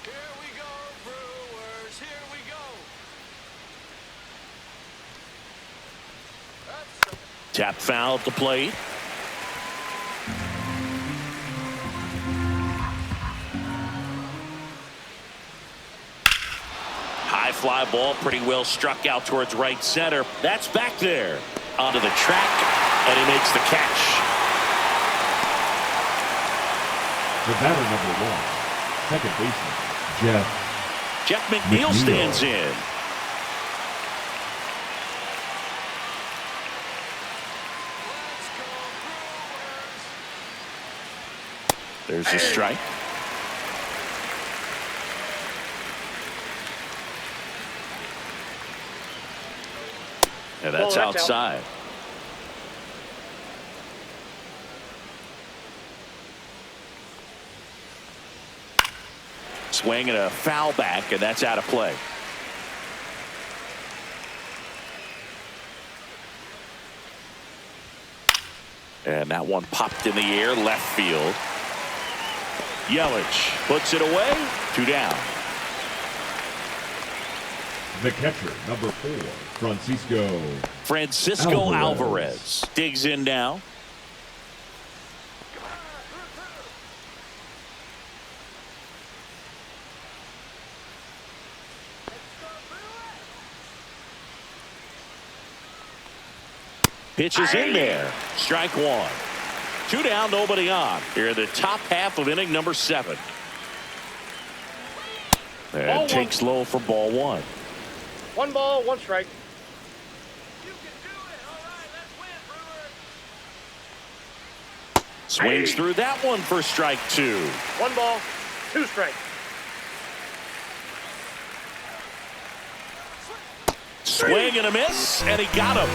Here we go, Brewers. Here we go. Tap foul at the plate. High fly ball, pretty well struck out towards right center. That's back there onto the track, and he makes the catch. The batter number 1, second baseman, Jeff McNeil stands in. There's a strike. And that's outside. Swing and a foul back, and that's out of play. And that one popped in the air, left field. Yelich puts it away. 2 down. The catcher, number 4, Francisco Alvarez digs in now. Pitches in there. Strike 1. 2 down, nobody on. Here in the top half of inning number 7. And takes low for ball one. 1 ball, 1 strike. You can do it. All right, let's win, Brewers. Swings through that one for strike 2. 1 ball, 2 strikes. Swing and a miss, and he got him.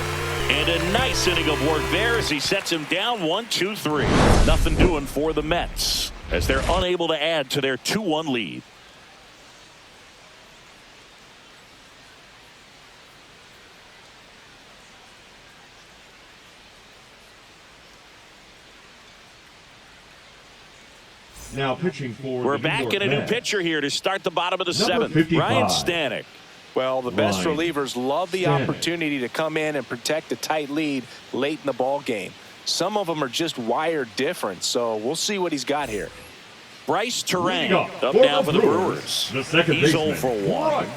And a nice inning of work there as he sets him down 1-2-3. Nothing doing for the Mets as they're unable to add to their 2-1 lead. Now pitching for We're the back New York in a new Mets. pitcher here to start the bottom of the Number 7th. 55. Ryan Stanek. Well, the best Ryan relievers love the Stanek. opportunity to come in and protect a tight lead late in the ball game. Some of them are just wired different, so we'll see what he's got here. Bryce Terang Leading up for now for the Brewers. The second He's baseman, 0 for 1. Bryce.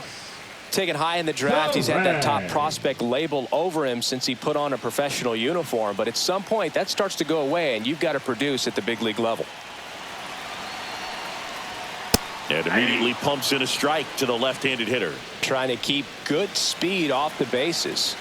Taken high in the draft, he's had that top Terang. prospect label over him since he put on a professional uniform. But at some point, that starts to go away, and you've got to produce at the big league level. And immediately pumps in a strike to the left-handed hitter. Trying to keep good speed off the bases.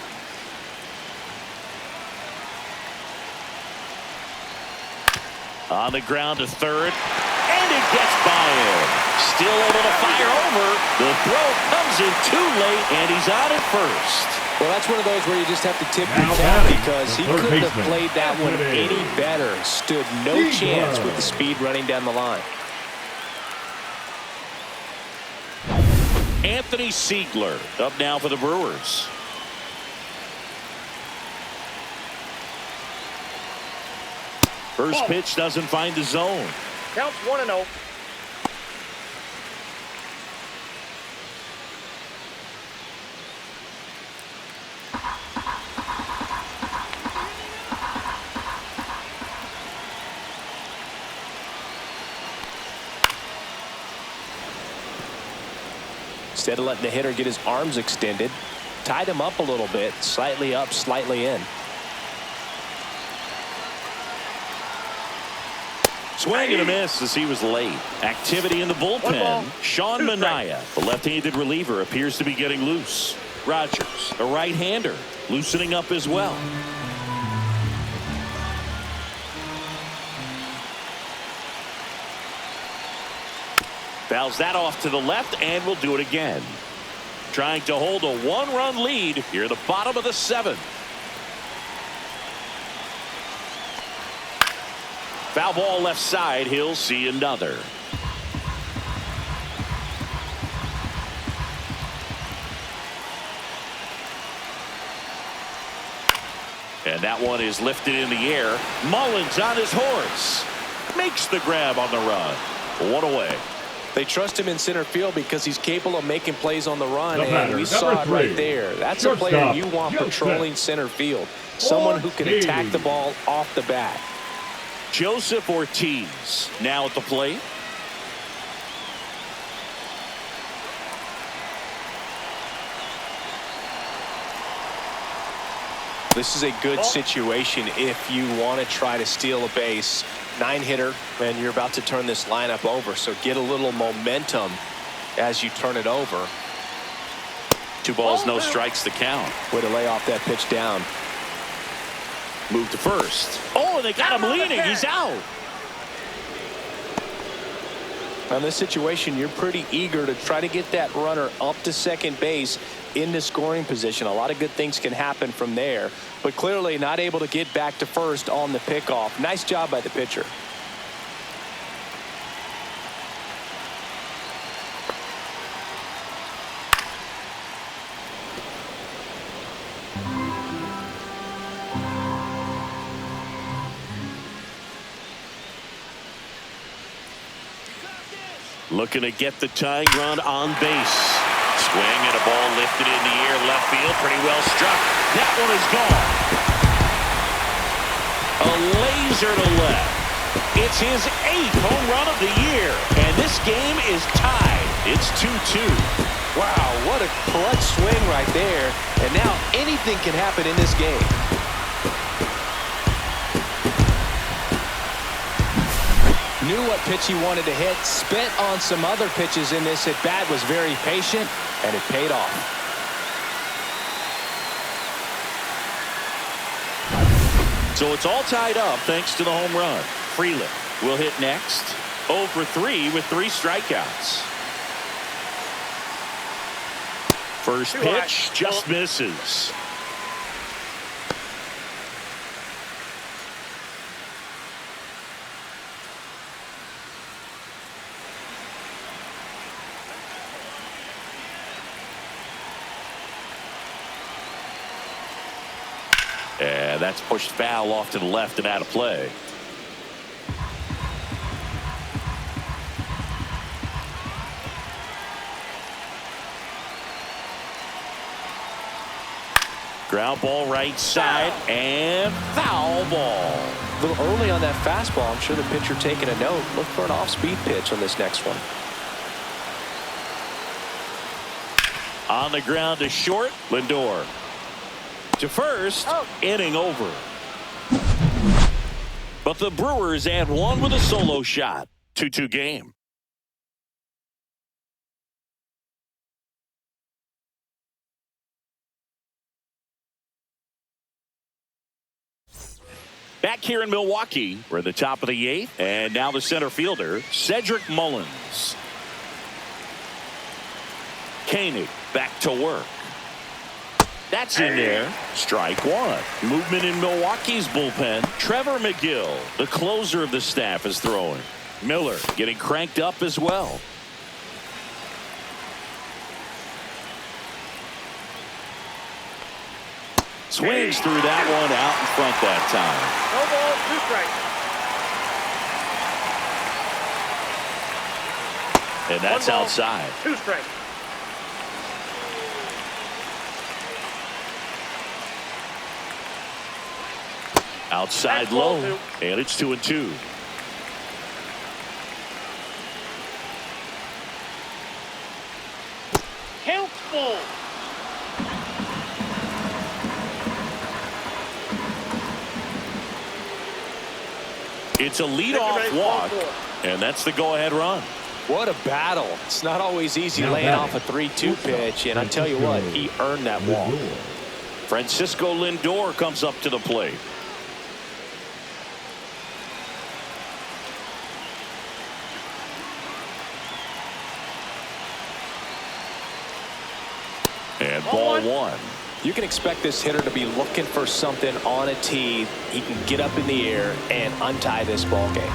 On the ground to third. And it gets by him. Still able to fire over. The throw comes in too late, and he's on at first. Well, that's one of those where you just have to tip your Now cap batting, because the he third couldn't have baseman, played that one Anthony any better. Stood no Ziegler. chance with the speed running down the line. Anthony Ziegler up now for the Brewers. First pitch doesn't find the zone. Counts 1-0. Instead of letting the hitter get his arms extended, tied him up a little bit, slightly up, slightly in. Swing and a miss as he was late. Activity in the One bullpen. ball, Sean 2 Manaea, the left-handed reliever, appears to be getting loose. Rogers, a right-hander, loosening up as well. Fouls that off to the left and will do it again. Trying to hold a 1-run lead here at the bottom of the 7th. Foul ball left side. He'll see another. And that one is lifted in the air. Mullins on his horse. Makes the grab on the run. 1 away. They trust him in center field because he's capable of making plays on the run, The and batter, we saw it 3, right there. That's a player shortstop, you want Joseph patrolling center field. Someone who can attack the ball off the bat. Joseph Ortiz now at the plate. This is a good situation if you want to try to steal a base. 9-hitter, and you're about to turn this lineup over, so get a little momentum as you turn it over. 2 balls, no strikes to count. Way to lay off that pitch down. Move to first. Oh, they got him leaning. He's out. In this situation, you're pretty eager to try to get that runner up to second base into scoring position. A lot of good things can happen from there, but clearly not able to get back to first on the pickoff. Nice job by the pitcher. Looking to get the tying run on base. Swing and a ball lifted in the air left field. Pretty well struck. That one is gone. A laser to left. It's his 8th home run of the year. And this game is tied. It's 2-2. Wow, what a clutch swing right there. And now anything can happen in this game. Knew what pitch he wanted to hit. Spent on some other pitches in this at bat. Was very patient, and it paid off. So it's all tied up thanks to the home run. Freeland will hit next. 0 for 3 with 3 strikeouts. First pitch just misses. And that's pushed foul off to the left and out of play. Ground ball right side and foul ball. A little early on that fastball. I'm sure the pitcher taking a note. Look for an off-speed pitch on this next one. On the ground to short. Lindor to first. Inning over. But the Brewers add one with a solo shot. 2-2 game. Back here in Milwaukee, we're at the top of the 8th, and now the center fielder, Cedric Mullins. Koenig back to work. That's in there. Strike one. Movement in Milwaukee's bullpen. Trevor McGill, the closer of the staff, is throwing. Miller getting cranked up as well. Swings through that one out in front that time. No ball, 2 strikes. And that's outside. 2 strikes. Outside That's ball low. 2. And it's 2-2. Count full. It's a leadoff walk, and that's the go-ahead run. What a battle. It's not always easy laying off a 3-2 pitch, and I tell you what, he earned that walk. Francisco Lindor comes up to the plate. And ball one. You can expect this hitter to be looking for something on a tee. He can get up in the air and untie this ball game.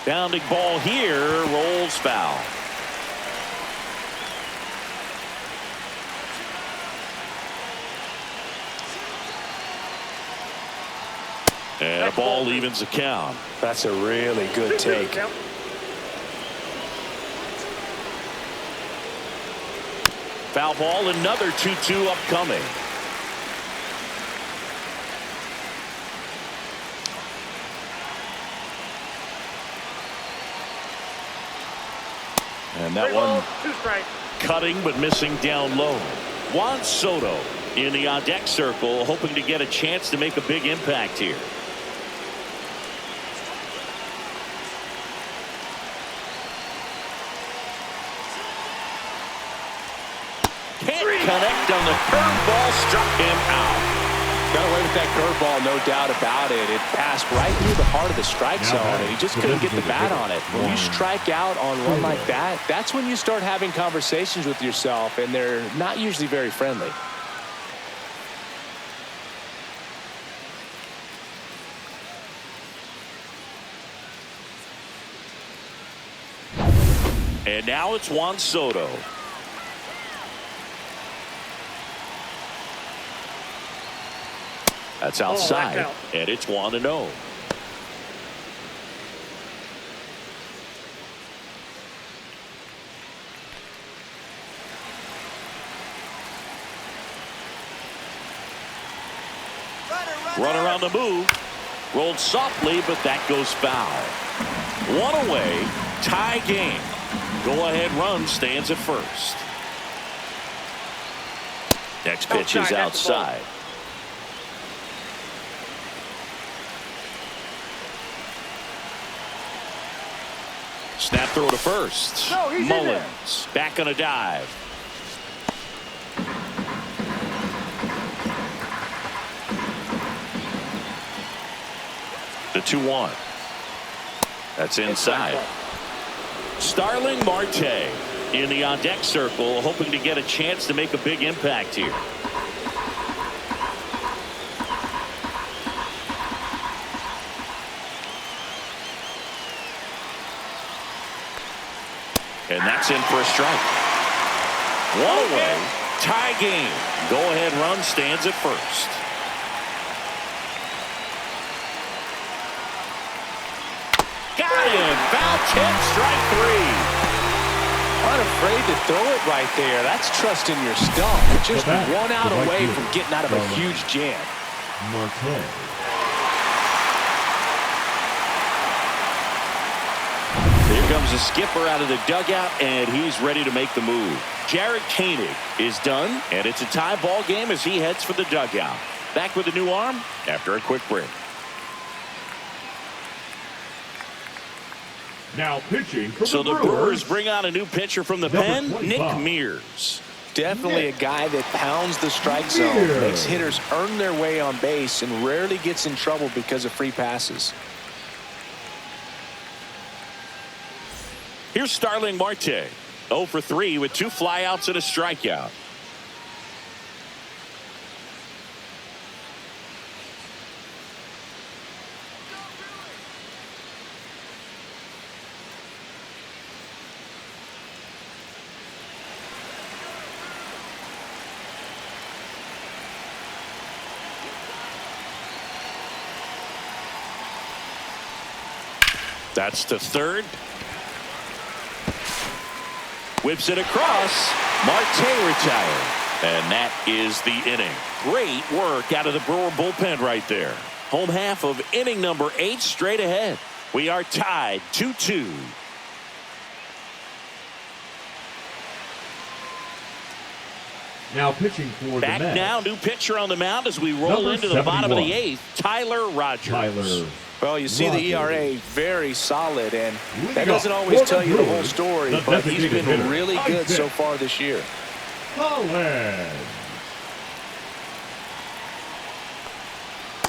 Bounding ball here, rolls foul. And a ball evens the count. That's a really good take. Foul ball, another 2-2 upcoming. And that one 2 strikes. cutting but missing down low. Juan Soto in the on-deck circle, hoping to get a chance to make a big impact here. Can't connect on the curveball, struck him out. Got away with that curveball, no doubt about it. It passed right through the heart of the strike zone, and he just couldn't get the bat on it. When you strike out on one like that, that's when you start having conversations with yourself, and they're not usually very friendly. And now it's Juan Soto. That's outside, and it's 1-0. Runner on the move. Rolled softly, but that goes foul. One away, tie game. Go-ahead run stands at first. Next pitch is outside. Snap throw to first. Mullins back on a dive. The 2-1. That's inside. Starling Marte in the on-deck circle, hoping to get a chance to make a big impact here. And that's in for a strike. One away, tie game. Go-ahead run stands at first. Got him. Foul tip, strike 3. Unafraid to throw it right there. That's trusting your stump. Just one out away from getting out of a huge jam. Marte. Here comes the skipper out of the dugout, and he's ready to make the move. Jared Koenig is done, and it's a tie ball game as he heads for the dugout. Back with a new arm after a quick break. Now pitching from So the Brewers bring on a new pitcher from the pen, 25. Nick Mears. Definitely a guy that pounds the strike zone, makes hitters earn their way on base, and rarely gets in trouble because of free passes. Here's Starling Marte, 0 for 3 with 2 flyouts and a strikeout. That's to third. Whips it across. Marte retired. And that is the inning. Great work out of the Brewer bullpen right there. Home half of inning number 8 straight ahead. We are tied 2-2. Now pitching for Back the Mets. now, new pitcher on the mound as we roll Number into the bottom of the 71. 8th, Tyler Rogers. Well, you see the ERA very solid, and that Leading doesn't off always for tell the you the whole Brewers, story, the but he's designated been hitter, really good so far this year.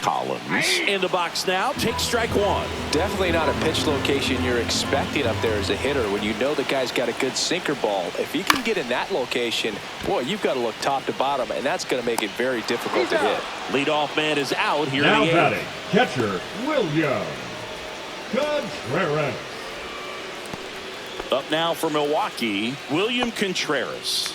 Collins in the box now. Take strike 1. Definitely not a pitch location you're expecting up there as a hitter when you know the guy's got a good sinker ball. If he can get in that location, boy, you've got to look top to bottom, and that's going to make it very difficult to hit. Leadoff man is out here Now in the 8th. batting, catcher William Contreras. Up now for Milwaukee, William Contreras.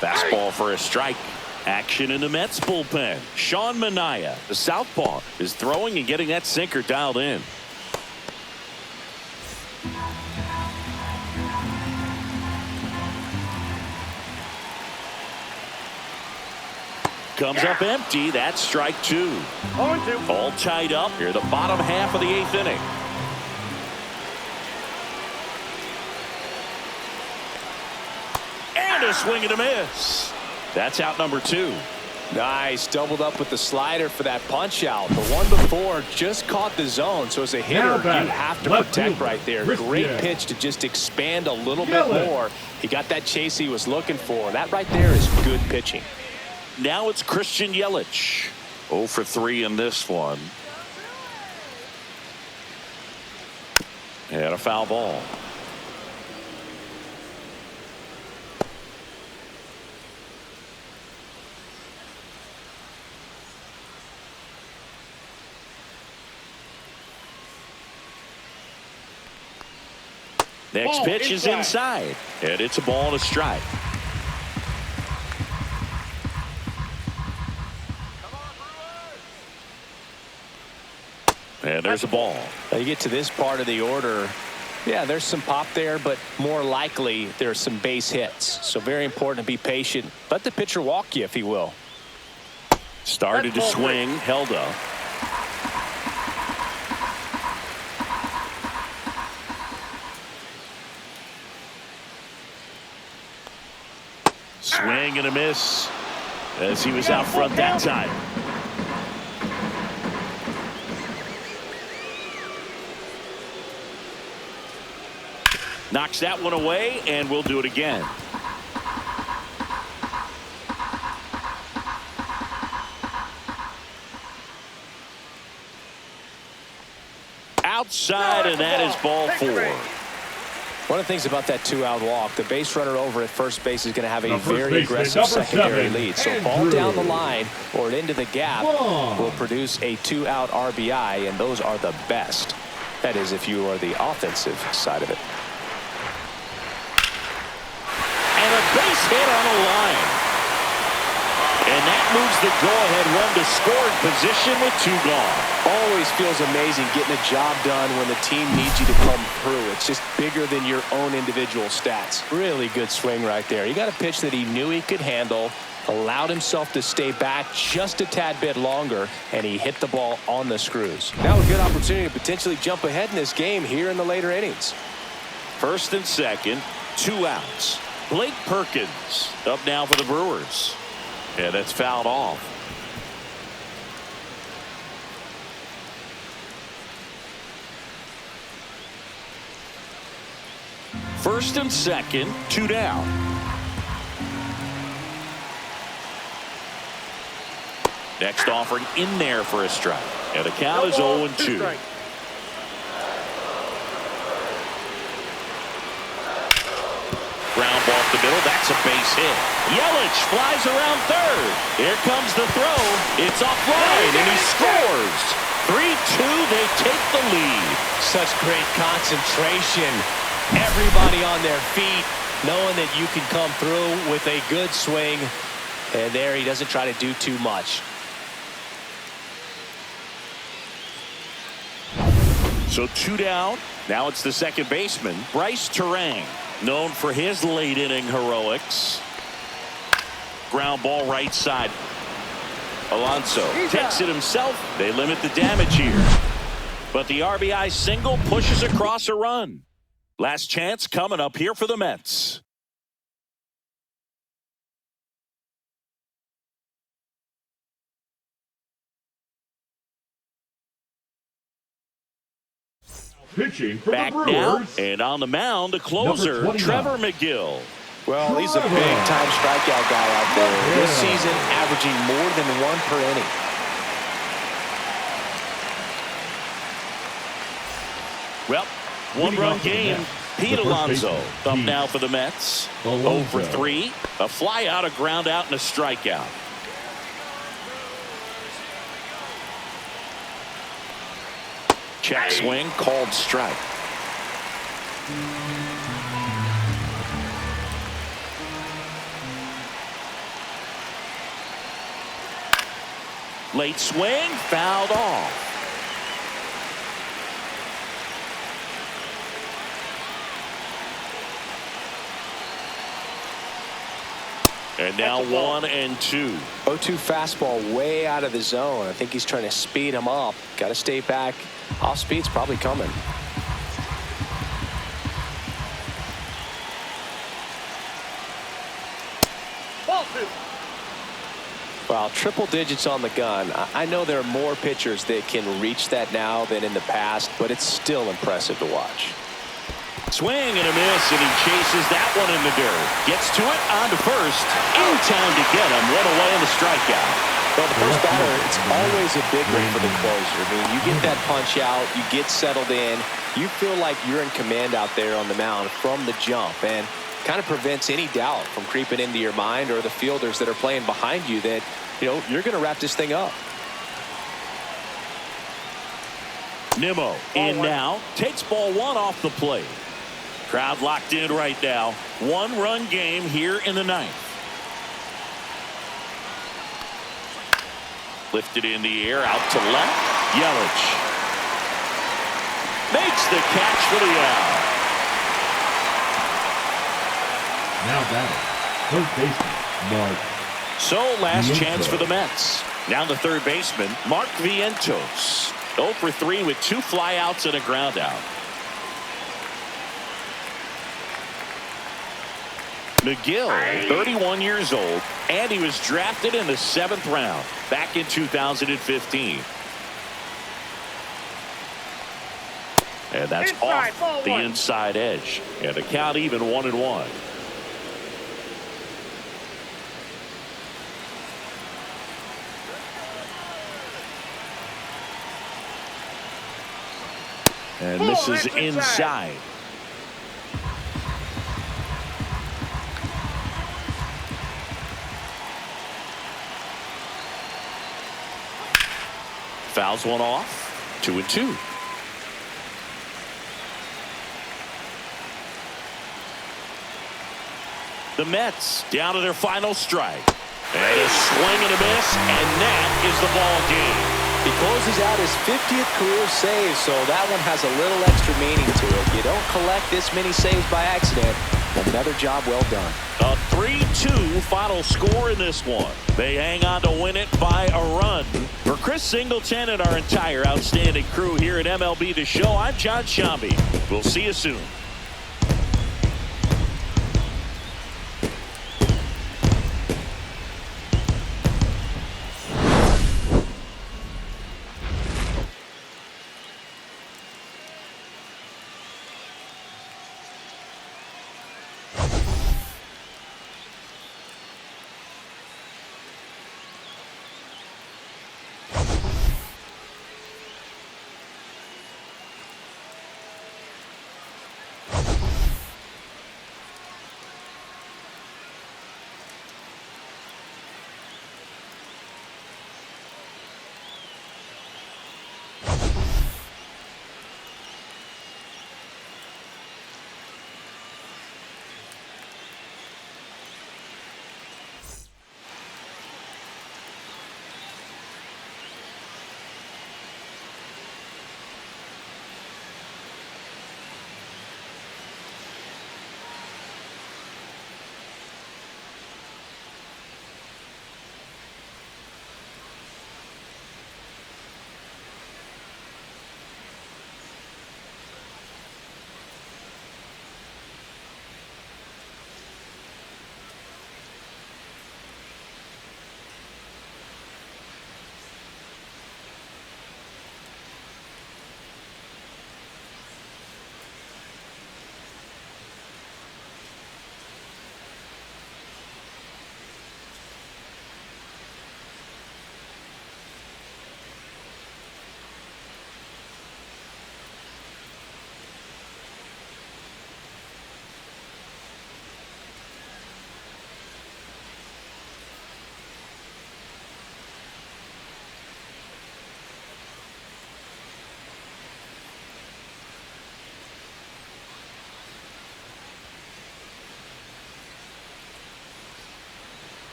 Fastball for a strike. Action in the Mets bullpen. Sean Manaea, the southpaw, is throwing and getting that sinker dialed in. Comes up empty. That's strike 2. 0-2. All tied up here, the bottom half of the 8th inning. And a swing and a miss. That's out number 2. Nice, doubled up with the slider for that punch out. The one before just caught the zone, so as a hitter, you have to protect right there. Great pitch to just expand a little bit more. He got that chase he was looking for. That right there is good pitching. Now it's Christian Yelich. 0 for 3 in this one. And a foul ball. Next pitch is inside, and it's a ball and a strike. And there's a ball. Now you get to this part of the order, Yeah, there's some pop there, but more likely there's some base hits. So very important to be patient. Let the pitcher walk you, if he will. Started to swing, held up. Swing and a miss as he was out front that time. Knocks that one away, and we'll do it again. Outside, and that is ball 4. One of the things about that 2-out walk, the base runner over at first base is going to have a very aggressive secondary lead. So ball down the line or into the gap will produce a 2-out RBI, and those are the best. That is, if you are the offensive side of it. And a base hit on the line. And that moves the go-ahead run to scoring position with 2 gone. Always feels amazing getting a job done when the team needs you to come through. It's just bigger than your own individual stats. Really good swing right there. He got a pitch that he knew he could handle, allowed himself to stay back just a tad bit longer, and he hit the ball on the screws. Now a good opportunity to potentially jump ahead in this game here in the later innings. First and second, 2 outs. Blake Perkins up now for the Brewers. And that's fouled off. First and second, 2 down. Next offering in there for a strike. And the count is 0-2. Ground ball off the middle. That's a base hit. Yelich flies around third. Here comes the throw. It's offline, and he scores. 3-2. They take the lead. Such great concentration. Everybody on their feet, knowing that you can come through with a good swing. And there he doesn't try to do too much. So 2 down. Now it's the second baseman, Bryce Terang, known for his late inning heroics. Ground ball right side. Alonso takes it himself. They limit the damage here. But the RBI single pushes across a run. Last chance coming up here for the Mets. Pitching for Back the now, Brewers. and on the mound, the closer, Trevor McGill. Well, he's a big-time strikeout guy out there. This season, averaging more than 1 per inning. Well, 1-run game. Pete Alonso up now for the Mets. 0 for 3. A fly out, a ground out, and a strikeout. Check swing, called strike. Late swing, fouled off. And now 1-2. 0-2 fastball way out of the zone. I think he's trying to speed him up. Got to stay back. Off speed's probably coming. Well, triple digits on the gun. I know there are more pitchers that can reach that now than in the past, but it's still impressive to watch. Swing and a miss, and he chases that one in the dirt. Gets to it, on to first. In time to get him. 1 away in the strikeout. Well, the first batter, it's always a big one for the closer. I mean, you get that punch out, you get settled in, you feel like you're in command out there on the mound from the jump, and kind of prevents any doubt from creeping into your mind or the fielders that are playing behind you that, you know, you're going to wrap this thing up. Nimmo in now, takes ball 1 off the plate. Crowd locked in right now. 1-run game here in the 9th. Lifted in the air, out to left. Yelich makes the catch for the out. Now batting, third baseman, Mark. So last Vientos. chance for the Mets. Now the third baseman, Mark Vientos. 0 for 3 with 2 flyouts and a ground out. McGill, 31 years old, and he was drafted in the 7th round back in 2015. And that's Inside, ball off the one. inside edge. And the count even 1-1. And Ball misses inside. inside. Fouls one off. 2-2. The Mets down to their final strike. And a swing and a miss, and that is the ball game. He closes out his 50th career save, so that one has a little extra meaning to it. You don't collect this many saves by accident. Another job well done. A 3-2 final score in this one. They hang on to win it by a run. For Chris Singleton and our entire outstanding crew here at MLB The Show, I'm John Shambi. We'll see you soon.